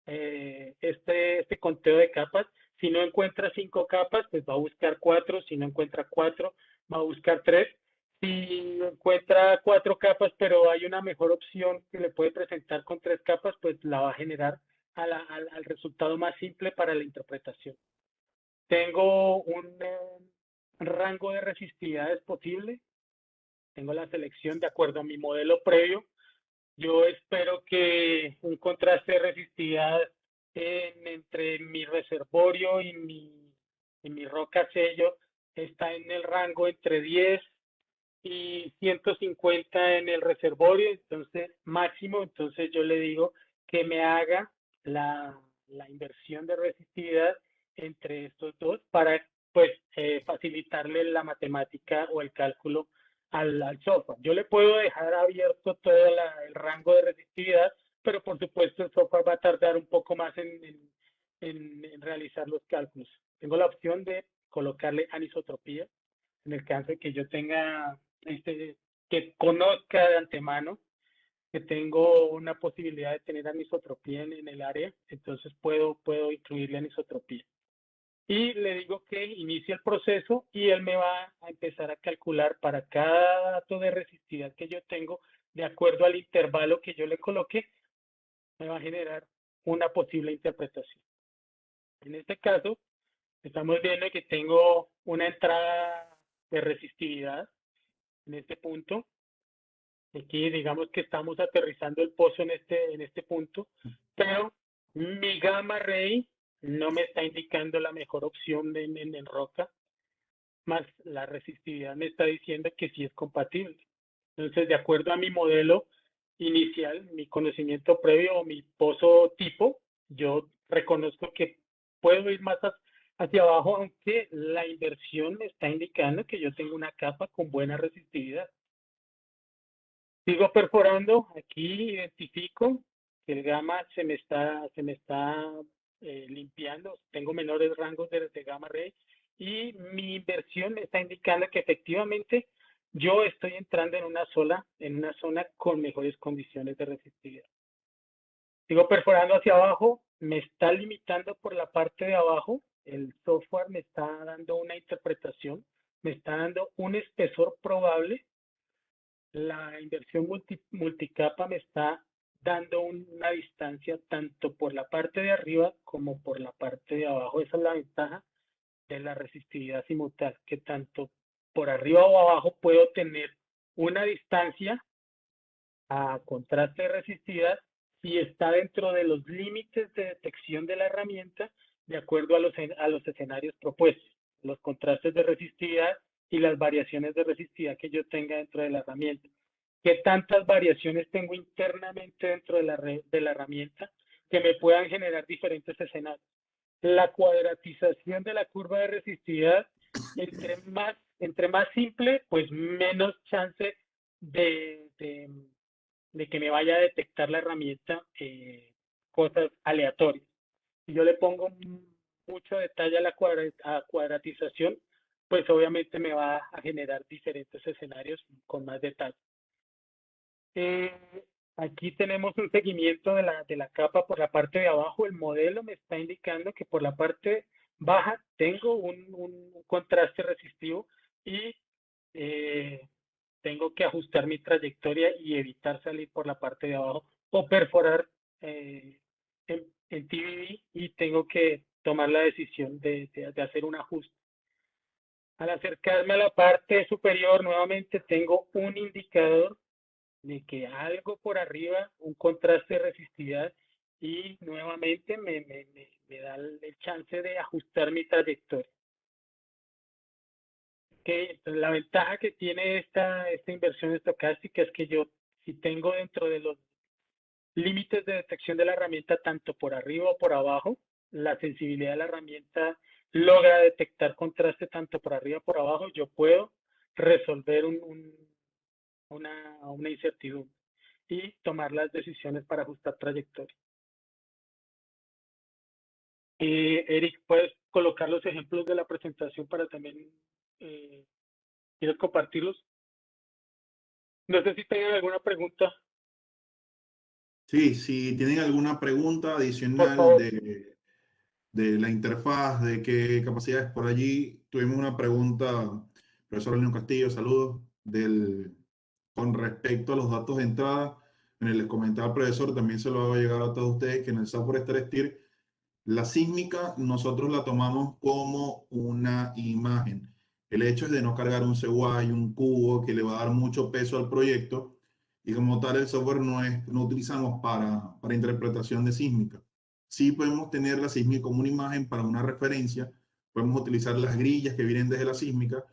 este conteo de capas. Si no encuentra 5 capas, pues va a buscar 4. Si no encuentra 4, va a buscar 3. Si encuentra 4 capas, pero hay una mejor opción que le puede presentar con 3 capas, pues la va a generar al resultado más simple para la interpretación. Tengo un rango de resistividades posible. Tengo la selección de acuerdo a mi modelo previo. Yo espero que un contraste de resistividad entre mi reservorio y mi roca sello está en el rango entre 10 y 150 en el reservorio, entonces máximo. Entonces yo le digo que me haga la inversión de resistividad entre estos dos para pues facilitarle la matemática o el cálculo al software. Yo le puedo dejar abierto todo el rango de resistividad, pero por supuesto el software va a tardar un poco más en realizar los cálculos. Tengo la opción de colocarle anisotropía en el caso de que yo tenga que conozca de antemano que tengo una posibilidad de tener anisotropía en el área, entonces puedo incluirle anisotropía. Y le digo que inicie el proceso y él me va a empezar a calcular para cada dato de resistividad que yo tengo, de acuerdo al intervalo que yo le coloque, me va a generar una posible interpretación. En este caso, estamos viendo que tengo una entrada de resistividad en este punto. Aquí digamos que estamos aterrizando el pozo en este punto, pero mi gamma ray no me está indicando la mejor opción en roca, más la resistividad me está diciendo que sí es compatible. Entonces, de acuerdo a mi modelo inicial, mi conocimiento previo o mi pozo tipo, yo reconozco que puedo ir más hacia abajo, aunque la inversión me está indicando que yo tengo una capa con buena resistividad. Sigo perforando, aquí identifico que el gamma se me está limpiando, tengo menores rangos de gamma ray y mi inversión me está indicando que efectivamente yo estoy entrando en una zona con mejores condiciones de resistividad. Sigo perforando hacia abajo, me está limitando por la parte de abajo, el software me está dando una interpretación, me está dando un espesor probable. La inversión multicapa me está dando una distancia tanto por la parte de arriba como por la parte de abajo. Esa es la ventaja de la resistividad simultánea, que tanto por arriba o abajo puedo tener una distancia a contraste de resistividad si está dentro de los límites de detección de la herramienta de acuerdo a los escenarios propuestos, los contrastes de resistividad y las variaciones de resistividad que yo tenga dentro de la herramienta. ¿Qué tantas variaciones tengo internamente dentro de la herramienta que me puedan generar diferentes escenarios? La cuadratización de la curva de resistividad, entre más simple, pues menos chance de que me vaya a detectar la herramienta cosas aleatorias. Si yo le pongo mucho detalle a la cuadratización, pues obviamente me va a generar diferentes escenarios con más detalle. Aquí tenemos un seguimiento de la capa por la parte de abajo. El modelo me está indicando que por la parte baja tengo un contraste resistivo y tengo que ajustar mi trayectoria y evitar salir por la parte de abajo o perforar en TBV y tengo que tomar la decisión de hacer un ajuste. Al acercarme a la parte superior, nuevamente tengo un indicador de que algo por arriba, un contraste de resistividad y nuevamente me da el chance de ajustar mi trayectoria. Entonces, la ventaja que tiene esta inversión estocástica es que yo, si tengo dentro de los límites de detección de la herramienta, tanto por arriba o por abajo, la sensibilidad de la herramienta logra detectar contraste tanto por arriba o por abajo, yo puedo resolver una incertidumbre y tomar las decisiones para ajustar trayectoria. Eric, ¿puedes colocar los ejemplos de la presentación para también ¿quieres compartirlos? No sé si tengan alguna pregunta. Sí, si tienen alguna pregunta Por adicional favor. de la interfaz, de qué capacidades por allí, tuvimos una pregunta, profesor León Castillo, saludos, con respecto a los datos de entrada. Les comentaba al profesor, también se lo hago llegar a todos ustedes, que en el software StarSteer, la sísmica nosotros la tomamos como una imagen. El hecho es de no cargar un CWI, un cubo que le va a dar mucho peso al proyecto, y como tal el software no utilizamos para interpretación de sísmica. Sí podemos tener la sísmica como una imagen para una referencia, podemos utilizar las grillas que vienen desde la sísmica,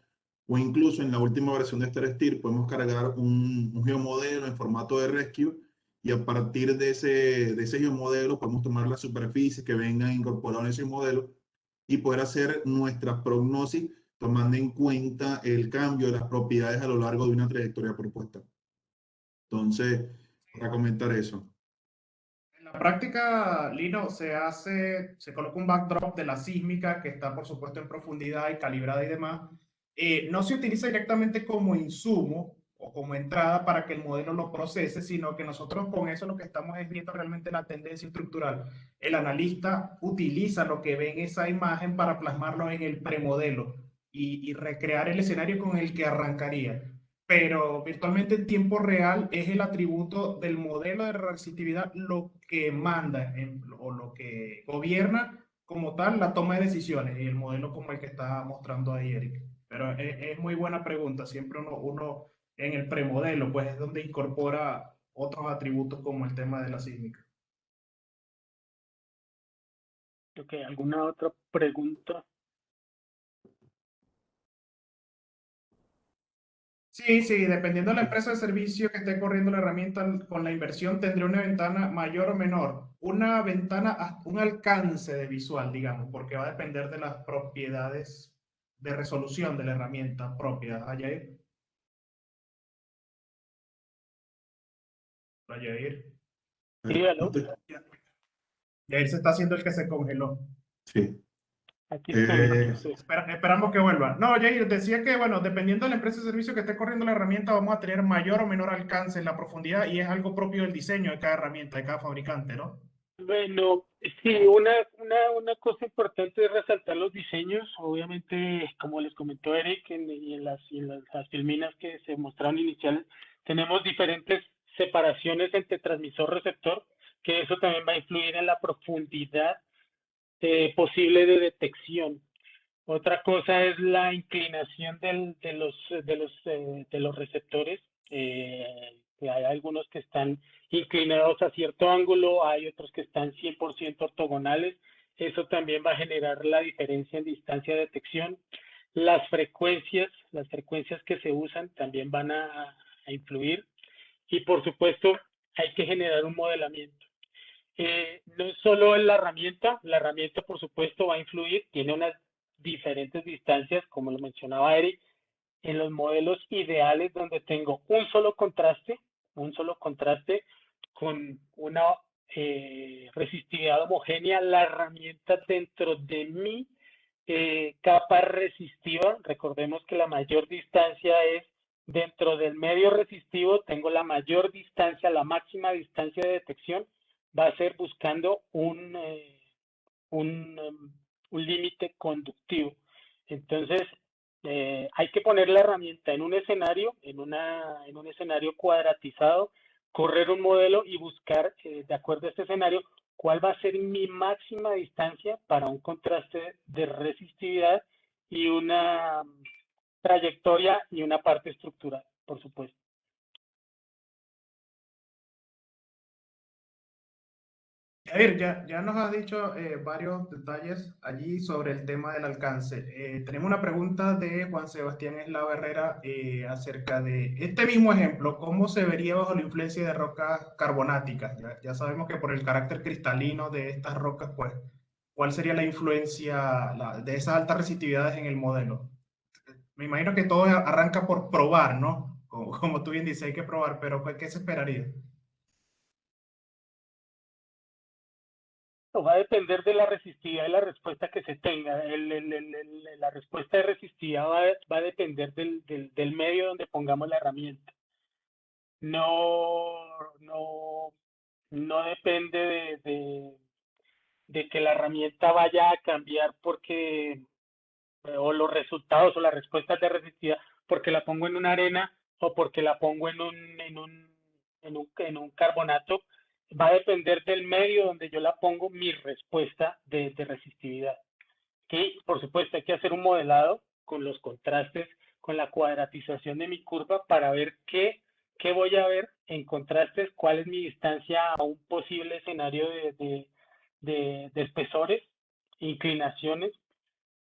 o incluso en la última versión de StarSteer podemos cargar un geomodelo en formato de rescue, y a partir de ese geomodelo podemos tomar las superficies que vengan incorporadas en ese modelo y poder hacer nuestra prognosis tomando en cuenta el cambio de las propiedades a lo largo de una trayectoria propuesta. Entonces, para comentar eso. En la práctica, Lino, se coloca un backdrop de la sísmica que está, por supuesto, en profundidad y calibrada y demás. No se utiliza directamente como insumo o como entrada para que el modelo lo procese, sino que nosotros con eso lo que estamos es viendo realmente la tendencia estructural. El analista utiliza lo que ve en esa imagen para plasmarlo en el premodelo y recrear el escenario con el que arrancaría. Pero virtualmente en tiempo real es el atributo del modelo de resistividad lo que manda o lo que gobierna como tal la toma de decisiones y el modelo como el que está mostrando ahí Eric. Pero es muy buena pregunta. Siempre uno en el premodelo, pues es donde incorpora otros atributos como el tema de la sísmica. Ok, ¿alguna otra pregunta? Sí, sí, dependiendo de la empresa de servicio que esté corriendo la herramienta con la inversión, tendré una ventana mayor o menor. Una ventana, un alcance de visual, digamos, porque va a depender de las propiedades de resolución de la herramienta propia. Jair. Jair. Sí, aló, Jair se está haciendo el que se congeló. Sí. aquí estoy. Esperamos que vuelva. No, Jair, decía que, bueno, dependiendo de la empresa de servicio que esté corriendo la herramienta, vamos a tener mayor o menor alcance en la profundidad y es algo propio del diseño de cada herramienta, de cada fabricante, ¿no? Bueno, sí, una cosa importante es resaltar los diseños. Obviamente, como les comentó Eric, las filminas que se mostraron iniciales, tenemos diferentes separaciones entre transmisor-receptor, que eso también va a influir en la profundidad posible de detección. Otra cosa es la inclinación de los receptores. Que hay algunos que están inclinados a cierto ángulo, hay otros que están 100% ortogonales. Eso también va a generar la diferencia en distancia de detección. Las frecuencias que se usan también van a influir. Y por supuesto, hay que generar un modelamiento. No es solo la herramienta por supuesto va a influir, tiene unas diferentes distancias, como lo mencionaba Eric, en los modelos ideales donde tengo un solo contraste con una resistividad homogénea, la herramienta dentro de mi capa resistiva, recordemos que la mayor distancia es dentro del medio resistivo, tengo la mayor distancia, la máxima distancia de detección, va a ser buscando un límite conductivo. Entonces, hay que poner la herramienta en un escenario, en un escenario cuadratizado, correr un modelo y buscar, de acuerdo a este escenario, cuál va a ser mi máxima distancia para un contraste de resistividad y una trayectoria y una parte estructural, por supuesto. Jair, ya nos has dicho varios detalles allí sobre el tema del alcance. Tenemos una pregunta de Juan Sebastián Eslava Herrera acerca de este mismo ejemplo, ¿cómo se vería bajo la influencia de rocas carbonáticas? Ya sabemos que por el carácter cristalino de estas rocas, pues, ¿cuál sería la influencia de esas altas resistividades en el modelo? Me imagino que todo arranca por probar, ¿no? Como tú bien dices, hay que probar, pero ¿qué se esperaría? Va a depender de la resistividad y la respuesta que se tenga. La respuesta de resistividad va a depender del medio donde pongamos la herramienta. No, no, no depende de que la herramienta vaya a cambiar porque, o los resultados o las respuestas de resistividad, porque la pongo en una arena o porque la pongo en un carbonato. Va a depender del medio donde yo la pongo mi respuesta de resistividad. Que por supuesto hay que hacer un modelado con los contrastes, con la cuadratización de mi curva para ver qué voy a ver en contrastes, cuál es mi distancia a un posible escenario de espesores, inclinaciones,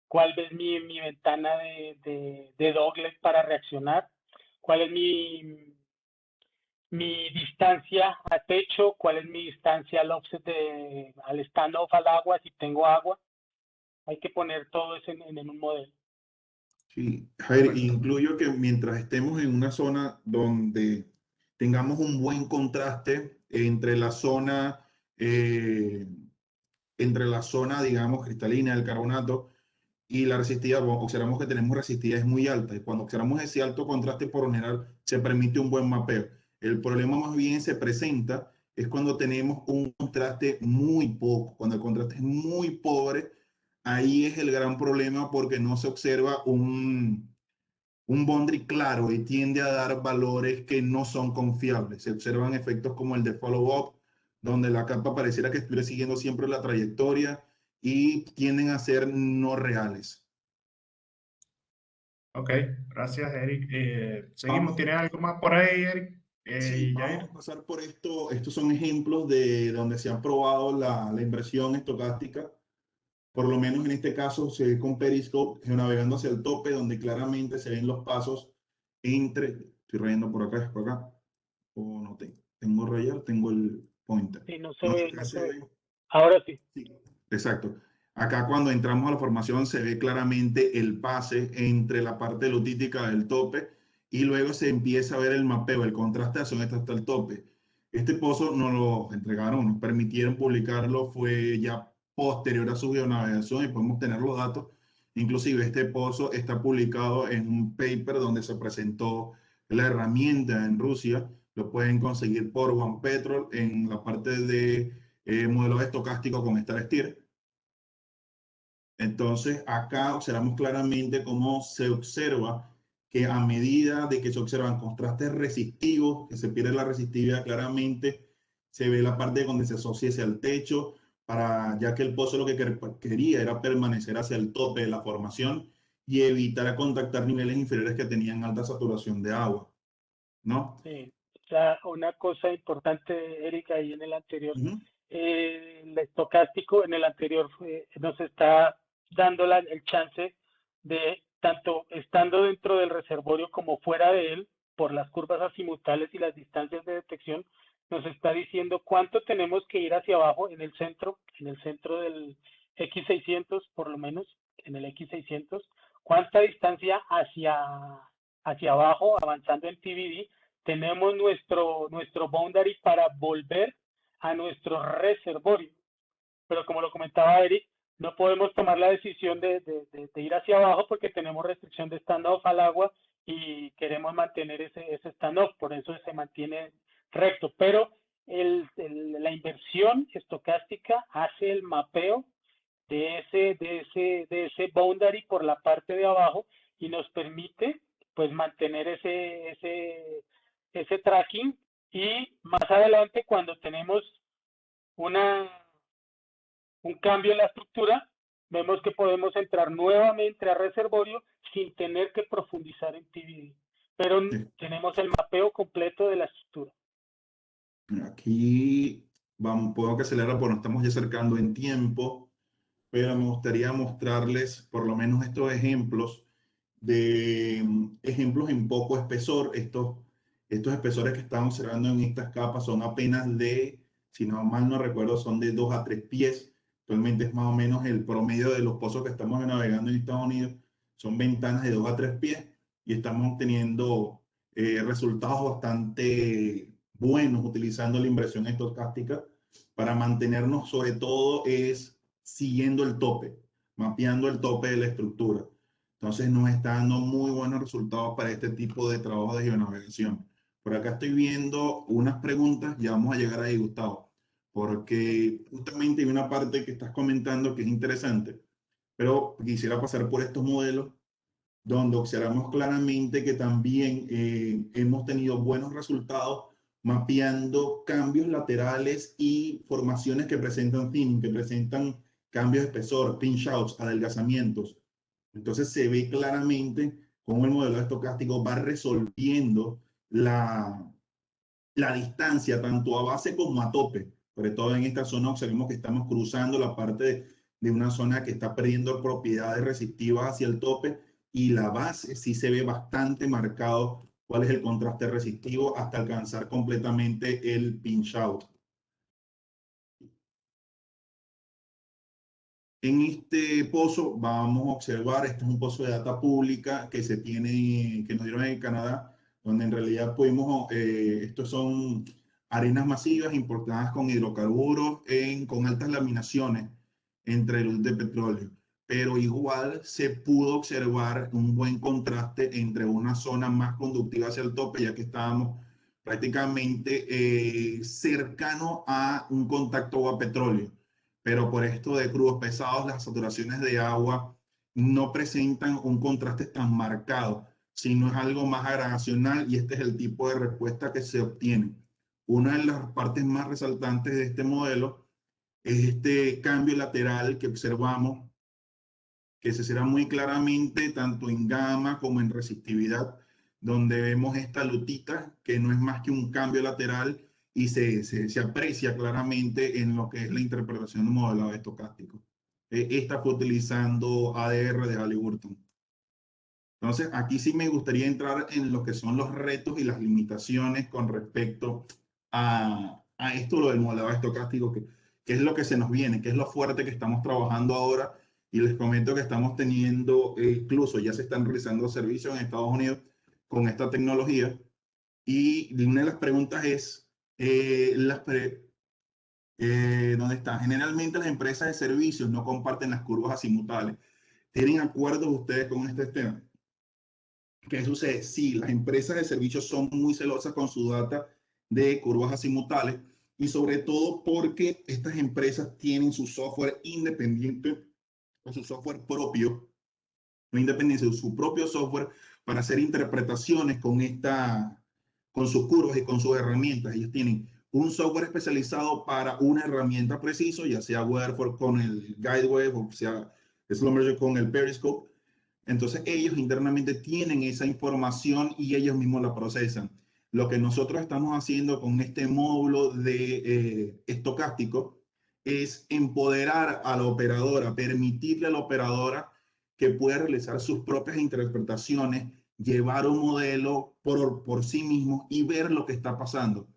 cuál es mi ventana de dogleg para reaccionar, cuál es mi distancia a techo, cuál es mi distancia al offset al standoff al agua, si tengo agua. Hay que poner todo eso en un modelo. Sí, Jair, incluyo que mientras estemos en una zona donde tengamos un buen contraste entre la zona, digamos, cristalina del carbonato y la resistividad, bueno, observamos que tenemos resistividad muy alta, y cuando observamos ese alto contraste, por lo general se permite un buen mapeo. El problema más bien se presenta es cuando tenemos un contraste muy poco, cuando el contraste es muy pobre, ahí es el gran problema porque no se observa un boundary claro y tiende a dar valores que no son confiables. Se observan efectos como el de follow-up, donde la capa pareciera que estuviera siguiendo siempre la trayectoria y tienden a ser no reales. Ok, gracias, Eric. Seguimos. Vamos, ¿Tienes algo más por ahí, Eric? sí, vamos Jair. a pasar por esto. Estos son ejemplos de donde se ha probado la inversión estocástica. Por lo menos en este caso se ve con Periscope navegando hacia el tope, donde claramente se ven los pasos entre, estoy rayando por acá, o no tengo rayar, tengo el pointer. Sí, no se No, ve, acá no se se ve. ve, Ahora sí. sí, exacto. Acá cuando entramos a la formación se ve claramente el pase entre la parte lutítica del tope y luego se empieza a ver el mapeo, el contraste hasta el tope. Este pozo nos lo entregaron, nos permitieron publicarlo, fue ya posterior a su geonavegación y podemos tener los datos. Inclusive este pozo está publicado en un paper donde se presentó la herramienta en Rusia. Lo pueden conseguir por OnePetrol en la parte de modelos estocásticos con StarSteer. Entonces, acá observamos claramente cómo se observa que a medida de que se observan contrastes resistivos, que se pierde la resistividad claramente, se ve la parte donde se asocia hacia el techo, ya que el pozo lo que quería era permanecer hacia el tope de la formación y evitar contactar niveles inferiores que tenían alta saturación de agua, ¿no? Sí. O sea, una cosa importante, Erika, ahí en el anterior, Uh -huh. el estocástico en el anterior nos está dando el chance de, tanto estando dentro del reservorio como fuera de él, por las curvas azimutales y las distancias de detección, nos está diciendo cuánto tenemos que ir hacia abajo en el centro del X600, por lo menos, en el X600, cuánta distancia hacia abajo, avanzando en TBD, tenemos nuestro boundary para volver a nuestro reservorio. Pero como lo comentaba Eric, no podemos tomar la decisión de ir hacia abajo porque tenemos restricción de standoff al agua y queremos mantener ese standoff, por eso se mantiene recto. Pero la inversión estocástica hace el mapeo de ese boundary por la parte de abajo y nos permite pues mantener ese tracking, y más adelante cuando tenemos un cambio en la estructura, vemos que podemos entrar nuevamente a reservorio sin tener que profundizar en TBD, pero Sí. tenemos el mapeo completo de la estructura. Aquí vamos, puedo que acelerar porque nos estamos ya acercando en tiempo, pero me gustaría mostrarles por lo menos estos ejemplos ejemplos en poco espesor. Estos espesores que estamos observando en estas capas son apenas si no mal no recuerdo, son de 2 a 3 pies. Actualmente es más o menos el promedio de los pozos que estamos navegando en Estados Unidos. Son ventanas de 2 a 3 pies y estamos obteniendo resultados bastante buenos utilizando la inversión estocástica para mantenernos, sobre todo, es siguiendo el tope, mapeando el tope de la estructura. Entonces nos está dando muy buenos resultados para este tipo de trabajo de geonavegación. Por acá estoy viendo unas preguntas, ya vamos a llegar ahí, Gustavo, porque justamente hay una parte que estás comentando que es interesante, pero quisiera pasar por estos modelos donde observamos claramente que también hemos tenido buenos resultados mapeando cambios laterales y formaciones que presentan thinning, que presentan cambios de espesor, pinch outs, adelgazamientos. Entonces se ve claramente cómo el modelo estocástico va resolviendo la distancia tanto a base como a tope. Sobre todo en esta zona observamos que estamos cruzando la parte de una zona que está perdiendo propiedades resistivas hacia el tope, y la base sí se ve bastante marcado cuál es el contraste resistivo hasta alcanzar completamente el pinch out. En este pozo vamos a observar, este es un pozo de data pública que que nos dieron en Canadá, donde en realidad pudimos, estos son arenas masivas importadas con hidrocarburos con altas laminaciones entre luz de petróleo. pero igual se pudo observar un buen contraste entre una zona más conductiva hacia el tope, ya que estábamos prácticamente cercano a un contacto agua-petróleo. Pero por esto de crudos pesados, las saturaciones de agua no presentan un contraste tan marcado, sino es algo más gradacional, y este es el tipo de respuesta que se obtiene. Una de las partes más resaltantes de este modelo es este cambio lateral que observamos, que se será muy claramente tanto en gamma como en resistividad, donde vemos esta lutita que no es más que un cambio lateral y se aprecia claramente en lo que es la interpretación del modelado estocástico. Esta fue utilizando ADR de Halliburton. Entonces, aquí sí me gustaría entrar en lo que son los retos y las limitaciones con respecto a esto, lo del modelado estocástico, que es lo que se nos viene, que es lo fuerte que estamos trabajando ahora. Y les comento que estamos teniendo, incluso ya se están realizando servicios en Estados Unidos con esta tecnología. Y una de las preguntas es, ¿dónde está? Generalmente las empresas de servicios no comparten las curvas azimutales. ¿Tienen acuerdos ustedes con este tema? ¿Qué sucede? Sí, las empresas de servicios son muy celosas con su data de curvas azimutales, y sobre todo porque estas empresas tienen su software independiente o su software propio, no independiente, su propio software para hacer interpretaciones con sus curvas y con sus herramientas. Ellos tienen un software especializado para una herramienta preciso, ya sea Weatherford con el Guidewave o sea Schlumberger con el Periscope. Entonces ellos internamente tienen esa información y ellos mismos la procesan. Lo que nosotros estamos haciendo con este módulo de estocástico es empoderar a la operadora, permitirle a la operadora que pueda realizar sus propias interpretaciones, llevar un modelo por sí mismo y ver lo que está pasando.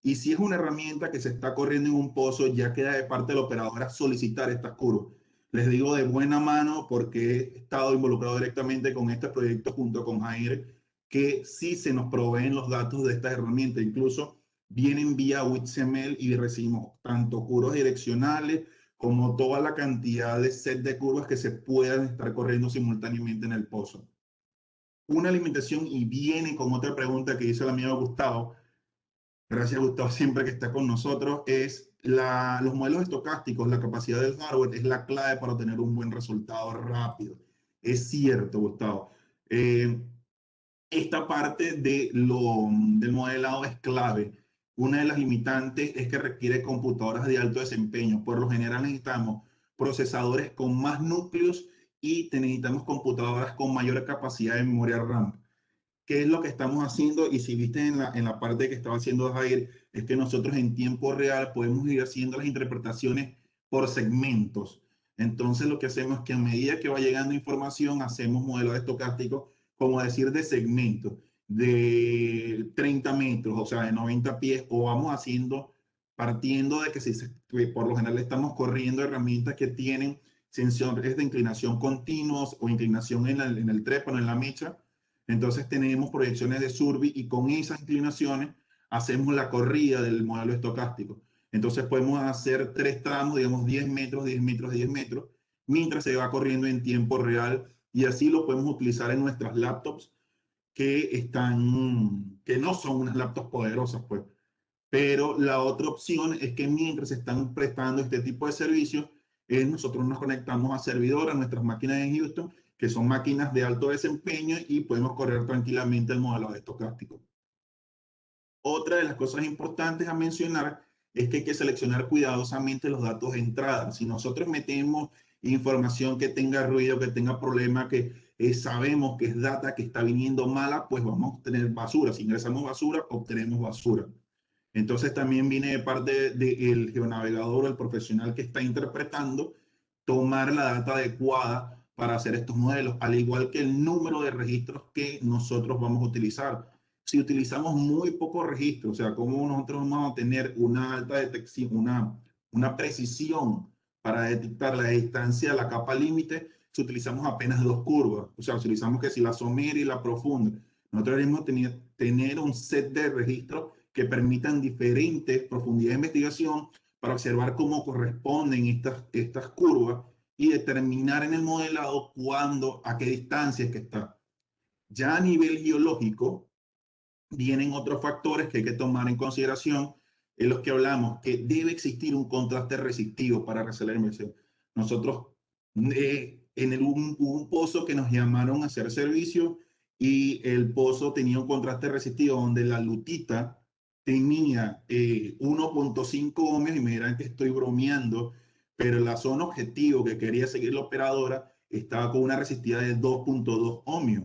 Y si es una herramienta que se está corriendo en un pozo, ya queda de parte de la operadora solicitar estas curvas. Les digo de buena mano porque he estado involucrado directamente con este proyecto junto con Jair, que sí se nos proveen los datos de esta herramienta. Incluso vienen vía WIXML y recibimos tanto curvas direccionales como toda la cantidad de set de curvas que se puedan estar corriendo simultáneamente en el pozo. Una alimentación, y viene con otra pregunta que hizo el amigo Gustavo. Gracias, Gustavo, siempre que está con nosotros. Es los modelos estocásticos, la capacidad del hardware es la clave para tener un buen resultado rápido. Es cierto, Gustavo. Esta parte del modelado es clave. Una de las limitantes es que requiere computadoras de alto desempeño. Por lo general necesitamos procesadores con más núcleos y necesitamos computadoras con mayor capacidad de memoria RAM. ¿Qué es lo que estamos haciendo? Y si viste en la parte que estaba haciendo Jair, es que nosotros en tiempo real podemos ir haciendo las interpretaciones por segmentos. Entonces lo que hacemos es que a medida que va llegando información, hacemos modelos estocásticos, como decir, de segmentos, de 30 metros, o sea, de 90 pies, o vamos haciendo, partiendo de que por lo general estamos corriendo herramientas que tienen sensores de inclinación continuos o inclinación en el trépano, en la mecha. Entonces tenemos proyecciones de Survey y con esas inclinaciones hacemos la corrida del modelo estocástico. Entonces podemos hacer 3 tramos, digamos 10 metros, 10 metros, 10 metros, mientras se va corriendo en tiempo real, y así lo podemos utilizar en nuestras laptops que no son unas laptops poderosas, pues. Pero la otra opción es que mientras se están prestando este tipo de servicios, nosotros nos conectamos a servidor, a nuestras máquinas en Houston, que son máquinas de alto desempeño, y podemos correr tranquilamente el modelo estocástico. Otra de las cosas importantes a mencionar es que hay que seleccionar cuidadosamente los datos de entrada. Si nosotros metemos información que tenga ruido, que tenga problema, que sabemos que es data que está viniendo mala, pues vamos a obtener basura. Si ingresamos basura, obtenemos basura. Entonces también viene de parte del geonavegador o el profesional que está interpretando, tomar la data adecuada para hacer estos modelos, al igual que el número de registros que nosotros vamos a utilizar. Si utilizamos muy pocos registros, o sea, como nosotros vamos a tener una alta detección, una precisión para detectar la distancia a la capa límite, si utilizamos apenas 2 curvas, o sea, utilizamos que si la somera y la profunda, nosotros debemos tener un set de registros que permitan diferentes profundidades de investigación para observar cómo corresponden estas curvas y determinar en el modelado cuándo, a qué distancia es que está. Ya a nivel geológico, vienen otros factores que hay que tomar en consideración, en los que hablamos que debe existir un contraste resistivo para realizar la inversión. Nosotros hubo un pozo que nos llamaron a hacer servicio y el pozo tenía un contraste resistivo donde la lutita tenía 1.5 ohmios, y me dirán que estoy bromeando, pero la zona objetivo que quería seguir la operadora estaba con una resistividad de 2.2 ohmios.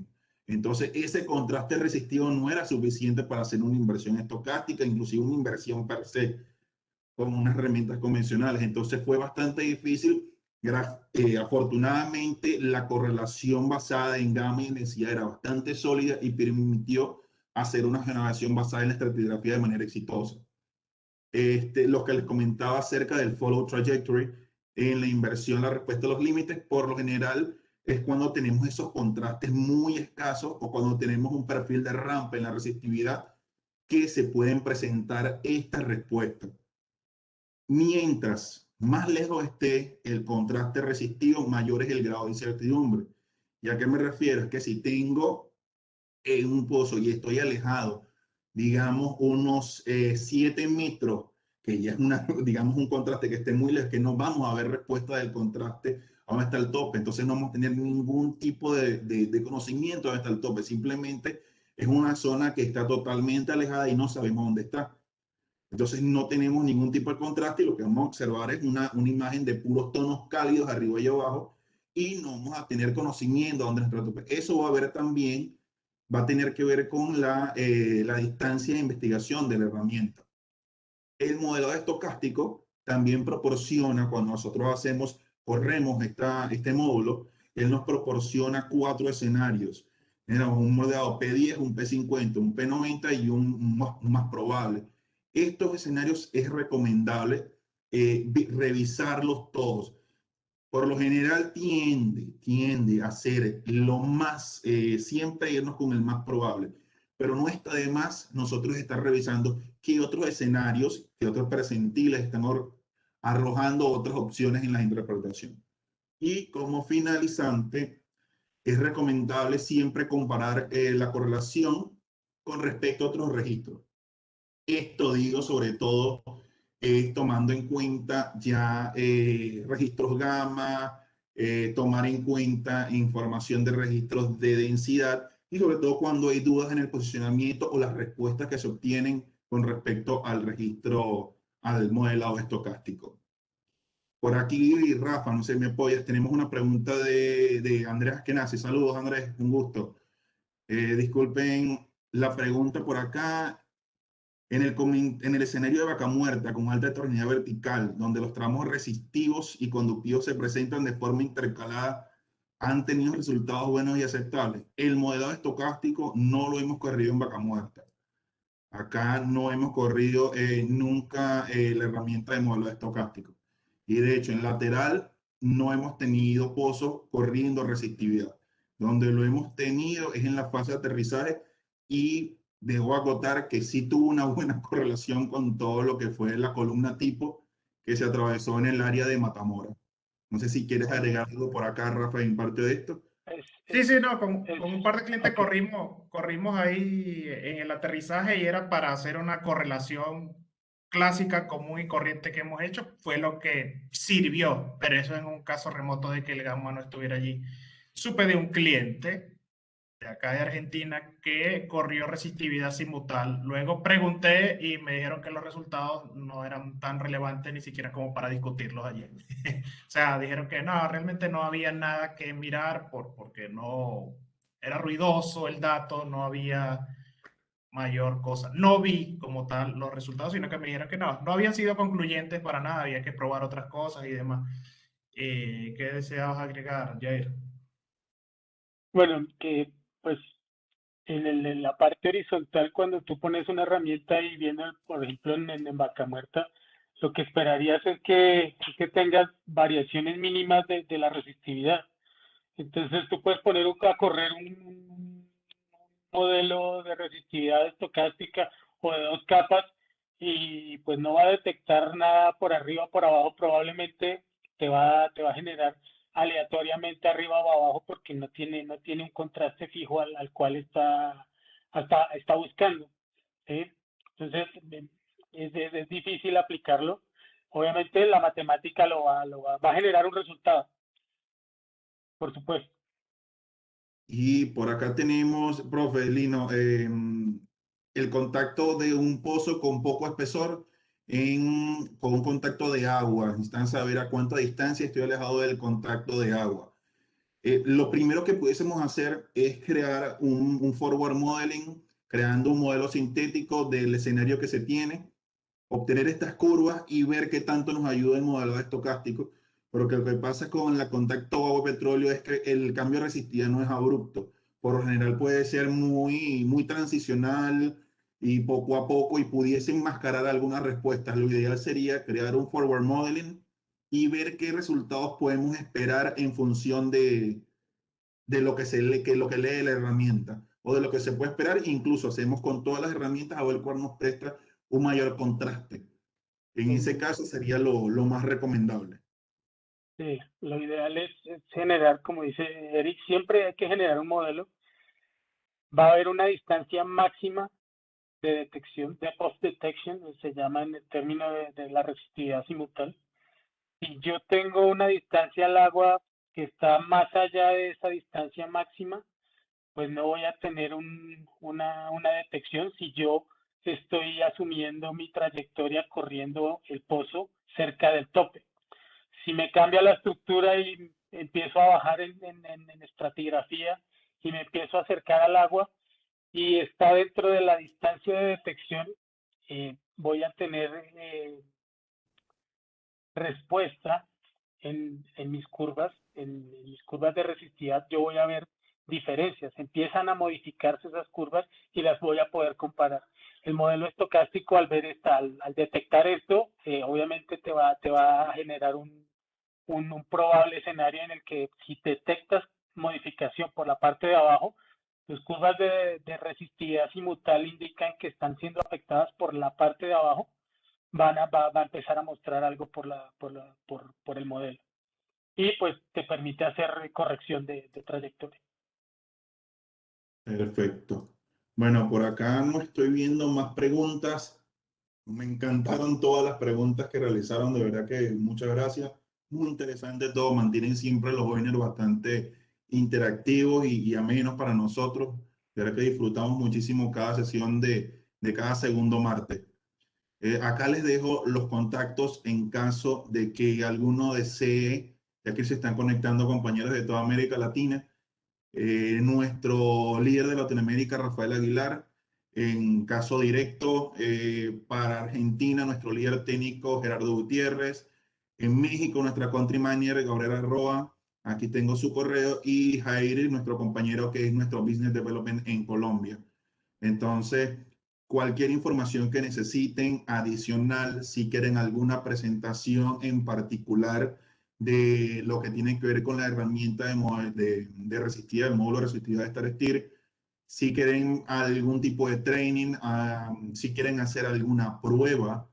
Entonces, ese contraste resistivo no era suficiente para hacer una inversión estocástica, inclusive una inversión per se, con unas herramientas convencionales. Entonces, fue bastante difícil. Afortunadamente, la correlación basada en gamma y densidad era bastante sólida y permitió hacer una generación basada en la estratigrafía de manera exitosa. Lo que les comentaba acerca del follow trajectory, en la inversión, la respuesta a los límites, por lo general, es cuando tenemos esos contrastes muy escasos o cuando tenemos un perfil de rampa en la resistividad que se pueden presentar estas respuestas. Mientras más lejos esté el contraste resistivo, mayor es el grado de incertidumbre. ¿Y a qué me refiero? Es que si tengo un pozo y estoy alejado, digamos, unos 7 metros, que ya es digamos, un contraste que esté muy lejos, que no vamos a ver respuesta del contraste a dónde está el tope. Entonces no vamos a tener ningún tipo de conocimiento de dónde está el tope. Simplemente es una zona que está totalmente alejada y no sabemos dónde está. Entonces no tenemos ningún tipo de contraste y lo que vamos a observar es una imagen de puros tonos cálidos arriba y abajo, y no vamos a tener conocimiento de dónde está el tope. Eso va a ver también, va a tener que ver con la distancia de investigación de la herramienta. El modelo estocástico también proporciona, cuando nosotros corremos este módulo, él nos proporciona 4 escenarios. Un modelado P10, un P50, un P90 y un más probable. Estos escenarios es recomendable revisarlos todos. Por lo general tiende a ser lo más, siempre irnos con el más probable, pero no está de más nosotros estar revisando qué otros escenarios, qué otros percentiles están arrojando otras opciones en la interpretación. Y como finalizante, es recomendable siempre comparar la correlación con respecto a otros registros. Esto digo sobre todo tomando en cuenta ya registros gamma, tomar en cuenta información de registros de densidad y sobre todo cuando hay dudas en el posicionamiento o las respuestas que se obtienen con respecto al registro, al modelado estocástico. Por aquí, Rafa, no sé, me apoyas. Tenemos una pregunta de Andrés Askenazi. Saludos, Andrés, un gusto. Disculpen la pregunta por acá. En el escenario de vaca muerta con alta heterogeneidad vertical, donde los tramos resistivos y conductivos se presentan de forma intercalada, han tenido resultados buenos y aceptables. El modelado estocástico no lo hemos corrido en vaca muerta. Acá no hemos corrido nunca la herramienta de modelado estocástico. Y de hecho, en lateral no hemos tenido pozos corriendo resistividad. Donde lo hemos tenido es en la fase de aterrizaje, y debo acotar que sí tuvo una buena correlación con todo lo que fue la columna tipo que se atravesó en el área de Matamora. No sé si quieres agregar algo por acá, Rafa, en parte de esto. Sí, sí, no, con un par de clientes Okay. corrimos ahí en el aterrizaje y era para hacer una correlación clásica, común y corriente que hemos hecho. Fue lo que sirvió, pero eso en un caso remoto de que el gamma no estuviera allí. Supe de un cliente de acá de Argentina que corrió resistividad simultánea. Luego pregunté y me dijeron que los resultados no eran tan relevantes ni siquiera como para discutirlos ayer. O sea, dijeron que no, realmente no había nada que mirar porque no era ruidoso el dato, no había mayor cosa. No vi como tal los resultados, sino que me dijeron que no habían sido concluyentes para nada, había que probar otras cosas y demás. ¿Qué deseabas agregar, Jair? Bueno, que pues en la parte horizontal, cuando tú pones una herramienta y viene, por ejemplo, en vaca muerta, lo que esperarías es que tengas variaciones mínimas de la resistividad. Entonces tú puedes poner a correr un modelo de resistividad estocástica o de 2 capas y pues no va a detectar nada por arriba o por abajo, probablemente te va a generar aleatoriamente arriba o abajo porque no tiene un contraste fijo al cual está buscando, ¿sí? Entonces, es difícil aplicarlo. Obviamente la matemática va a generar un resultado, por supuesto. Y por acá tenemos, profe Lino, el contacto de un pozo con poco espesor con un contacto de agua. Necesitan saber a cuánta distancia estoy alejado del contacto de agua. Lo primero que pudiésemos hacer es crear un forward modeling, creando un modelo sintético del escenario que se tiene, obtener estas curvas y ver qué tanto nos ayuda el modelo estocástico. Porque lo que pasa con la contacto agua-petróleo es que el cambio de resistividad no es abrupto. Por lo general puede ser muy transicional y poco a poco y pudiese enmascarar algunas respuestas. Lo ideal sería crear un forward modeling y ver qué resultados podemos esperar en función de lo que lo que lee la herramienta o de lo que se puede esperar. Incluso hacemos con todas las herramientas a ver cuál nos presta un mayor contraste. En ese caso sería lo más recomendable. Sí, lo ideal es generar, como dice Eric, siempre hay que generar un modelo. Va a haber una distancia máxima de detección, de post detection, se llama en el término de la resistividad simultánea. Si yo tengo una distancia al agua que está más allá de esa distancia máxima, pues no voy a tener una detección si yo estoy asumiendo mi trayectoria corriendo el pozo cerca del tope. Si me cambia la estructura y empiezo a bajar en estratigrafía y me empiezo a acercar al agua y está dentro de la distancia de detección, voy a tener respuesta en mis curvas de resistividad. Yo voy a ver diferencias, empiezan a modificarse esas curvas y las voy a poder comparar. El modelo estocástico al detectar esto, obviamente te va a generar un probable escenario en el que si detectas modificación por la parte de abajo, tus curvas de resistividad simultánea indican que están siendo afectadas por la parte de abajo, va a empezar a mostrar algo por el modelo. Y pues te permite hacer corrección de trayectoria. Perfecto. Bueno, por acá no estoy viendo más preguntas. Me encantaron todas las preguntas que realizaron, de verdad que muchas gracias. Muy interesante todo, mantienen siempre los webinars bastante interactivos y amenos para nosotros. De verdad que disfrutamos muchísimo cada sesión de cada segundo martes. Acá les dejo los contactos en caso de que alguno desee, ya que se están conectando compañeros de toda América Latina. Nuestro líder de Latinoamérica, Rafael Aguilar, en caso directo, para Argentina, nuestro líder técnico, Gerardo Gutiérrez, en México, nuestra country manager, Gabriela Roa, aquí tengo su correo, y Jair, nuestro compañero que es nuestro business development en Colombia. Entonces, cualquier información que necesiten adicional, si quieren alguna presentación en particular de lo que tiene que ver con la herramienta de resistividad, el módulo de resistividad de StarSteer, si quieren algún tipo de training, si quieren hacer alguna prueba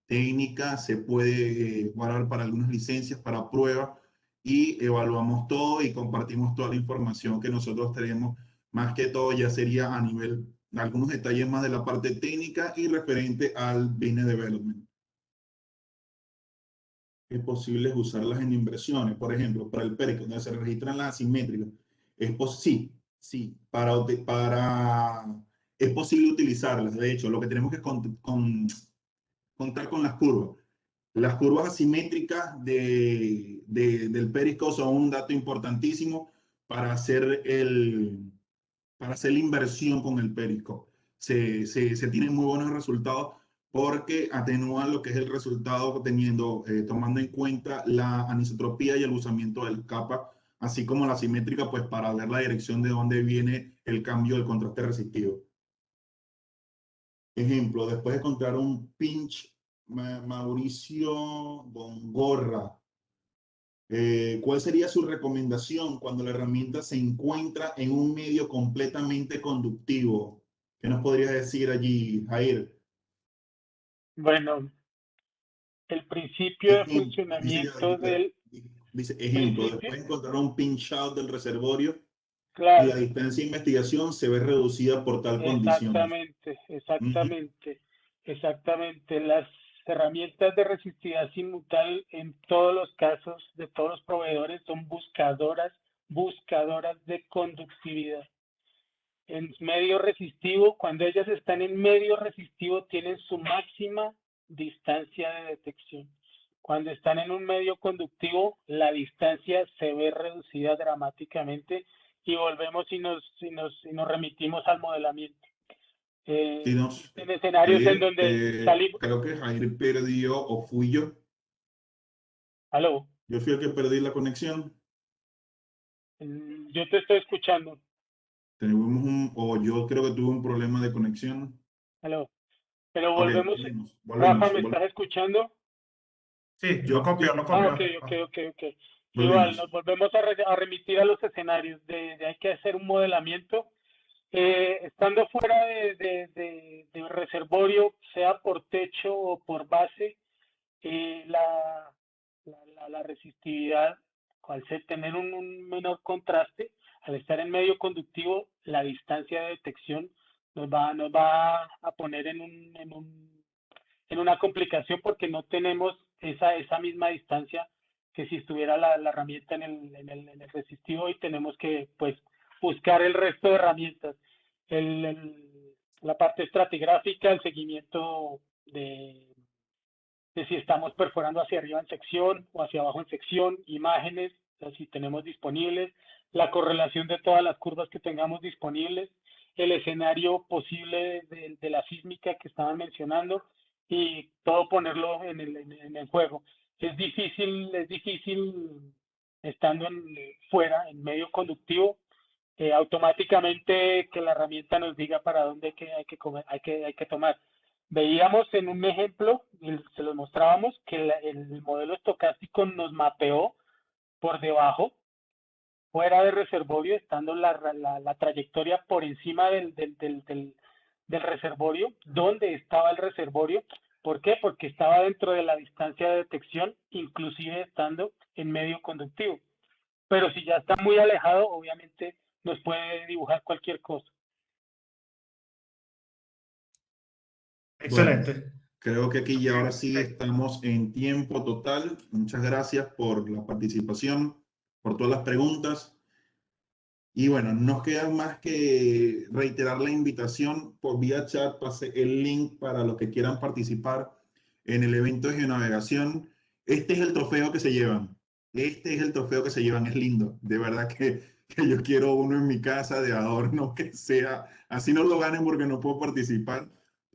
técnica, se puede guardar para algunas licencias para prueba y evaluamos todo y compartimos toda la información que nosotros tenemos. Más que todo ya sería a nivel, algunos detalles más de la parte técnica y referente al business development. Es posible usarlas en inversiones, por ejemplo, para el PERC, donde se registran las asimétricas. Sí, es posible utilizarlas. De hecho, lo que tenemos que contar con las curvas. Las curvas asimétricas del Periscope son un dato importantísimo para para hacer la inversión con el Periscope. Se tienen muy buenos resultados porque atenúan lo que es el resultado tomando en cuenta la anisotropía y el usamiento del capa, así como la simétrica, pues para ver la dirección de dónde viene el cambio del contraste resistivo. Ejemplo, después de encontrar un pinch, Mauricio Gongorra, ¿cuál sería su recomendación cuando la herramienta se encuentra en un medio completamente conductivo? ¿Qué nos podrías decir allí, Jair? Bueno, el principio de funcionamiento del dice, ejemplo, principio, después de encontrar un pinch out del reservorio, la claro, distancia de investigación se ve reducida por tal condición. exactamente, Ujú. exactamente, exactamente. Las herramientas de resistividad simultánea en todos los casos de todos los proveedores son buscadoras de conductividad. En medio resistivo, cuando ellas están en medio resistivo, tienen su máxima distancia de detección. Cuando están en un medio conductivo, la distancia se ve reducida dramáticamente y volvemos y nos remitimos al modelamiento. Sí, nos, Existen escenarios en Jair, donde salimos. creo que Jair perdió o fui yo. Aló, Yo fui el que perdí la conexión. yo te estoy escuchando. O yo creo que tuve un problema de conexión. Aló, pero Ok, volvemos. volvimos, Rafa, volvimos, ¿me estás escuchando? Sí, lo yo copió, lo Ah, copió. ok, ok, Ah, ok, ok. Igual, nos volvimos. volvemos a remitir a los escenarios de hay que hacer un modelamiento. Estando fuera de reservorio, sea por techo o por base, la resistividad, al ser, tener un menor contraste, al estar en medio conductivo, la distancia de detección nos va a poner en una complicación porque no tenemos esa misma distancia que si estuviera la herramienta en el resistivo y tenemos que pues buscar el resto de herramientas. La parte estratigráfica, el seguimiento de si estamos perforando hacia arriba en sección o hacia abajo en sección, imágenes, o sea, si tenemos disponibles, la correlación de todas las curvas que tengamos disponibles, el escenario posible de la sísmica que estaban mencionando y todo ponerlo en el juego. Es difícil estando fuera, en medio conductivo, automáticamente que la herramienta nos diga para dónde hay que tomar. Veíamos en un ejemplo, y se los mostrábamos, que el modelo estocástico nos mapeó por debajo, fuera de reservorio, estando la trayectoria por encima del reservorio, donde estaba el reservorio. ¿Por qué? Porque estaba dentro de la distancia de detección, inclusive estando en medio conductivo. Pero si ya está muy alejado, obviamente nos puede dibujar cualquier cosa. Bueno, excelente. creo que aquí ya ahora sí Eh, estamos en tiempo total. Muchas gracias por la participación, por todas las preguntas. Y bueno, nos queda más que reiterar la invitación por vía chat. Pasé el link para los que quieran participar en el evento de geonavegación. Este es el trofeo que se llevan. Este es el trofeo que se llevan. Es lindo. De verdad que yo quiero uno en mi casa de adorno que sea. Así no lo ganen porque no puedo participar,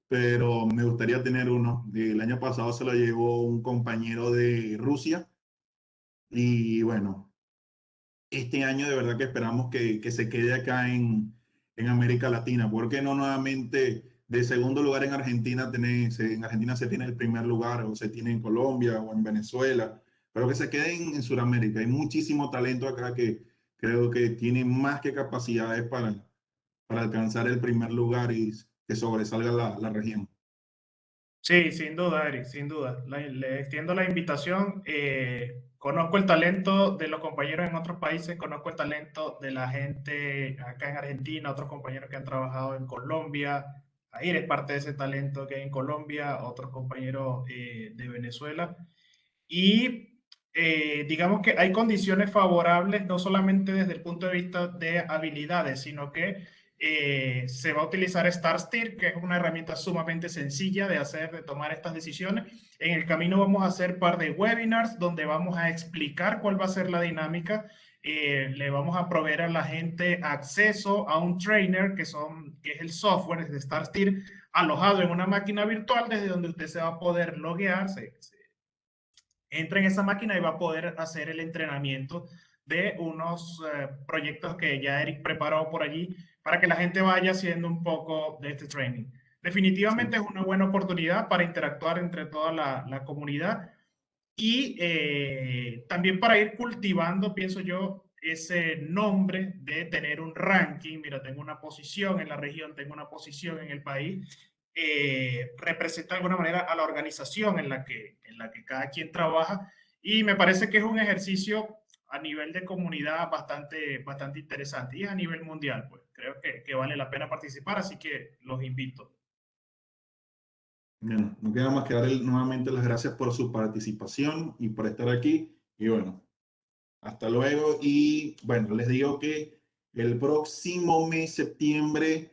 pero me gustaría tener uno. El año pasado se lo llevó un compañero de Rusia y bueno, este año de verdad que esperamos que se quede acá en América Latina. ¿Por qué no nuevamente de segundo lugar en Argentina, en Argentina se tiene el primer lugar o se tiene en Colombia o en Venezuela? Pero que se quede en Sudamérica. Hay muchísimo talento acá que creo que tiene más que capacidades para alcanzar el primer lugar y que sobresalga la región. Sí, sin duda, Eric, sin duda. Le extiendo la invitación. Conozco el talento de los compañeros en otros países, conozco el talento de la gente acá en Argentina, otros compañeros que han trabajado en Colombia. Ahí es parte de ese talento que hay en Colombia, otros compañeros de Venezuela. Y digamos que hay condiciones favorables, no solamente desde el punto de vista de habilidades, sino que se va a utilizar StarSteer, que es una herramienta sumamente sencilla de hacer, de tomar estas decisiones. En el camino vamos a hacer un par de webinars donde vamos a explicar cuál va a ser la dinámica. Le vamos a proveer a la gente acceso a un trainer, que es el software de StarSteer, alojado en una máquina virtual desde donde usted se va a poder loguear, entra en esa máquina y va a poder hacer el entrenamiento de unos proyectos que ya Eric preparó por allí para que la gente vaya haciendo un poco de este training. Definitivamente Sí. es una buena oportunidad para interactuar entre toda la comunidad y también para ir cultivando, pienso yo, ese nombre de tener un ranking. Mira, tengo una posición en la región, tengo una posición en el país. Representa de alguna manera a la organización en la que cada quien trabaja Y me parece que es un ejercicio a nivel de comunidad bastante interesante y a nivel mundial, pues creo que vale la pena participar, así que los invito. Bueno, no queda más que darle nuevamente las gracias por su participación y por estar aquí. Y bueno, hasta luego. Y bueno, les digo que el próximo mes, septiembre,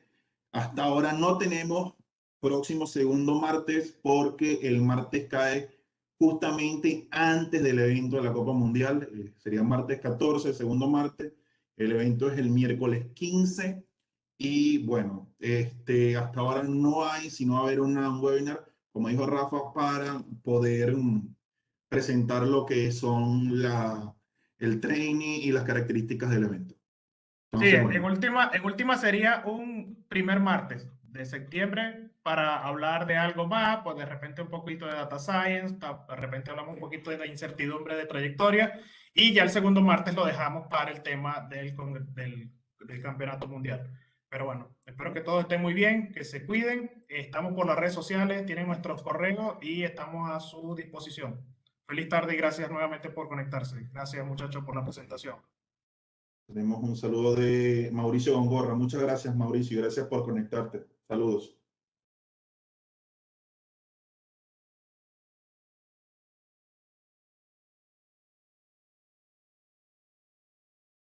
hasta ahora no tenemos próximo segundo martes porque el martes cae justamente antes del evento de la Copa Mundial. Sería martes 14, segundo martes. El evento es el miércoles 15. Y bueno, hasta ahora no hay, sino va a haber un webinar, como dijo Rafa, para poder presentar lo que son el training y las características del evento. Sí, Entonces, en bueno, última sería un primer martes de septiembre para hablar de algo más, pues de repente un poquito de data science, de repente hablamos un poquito de la incertidumbre de trayectoria y ya el segundo martes lo dejamos para el tema del campeonato mundial. Pero bueno, espero que todos estén muy bien, que se cuiden, estamos por las redes sociales, tienen nuestros correos y estamos a su disposición. Feliz tarde y gracias nuevamente por conectarse. Gracias muchachos por la presentación. tenemos un saludo de Mauricio Gongorra. Muchas gracias, Mauricio, y gracias por conectarte. Saludos.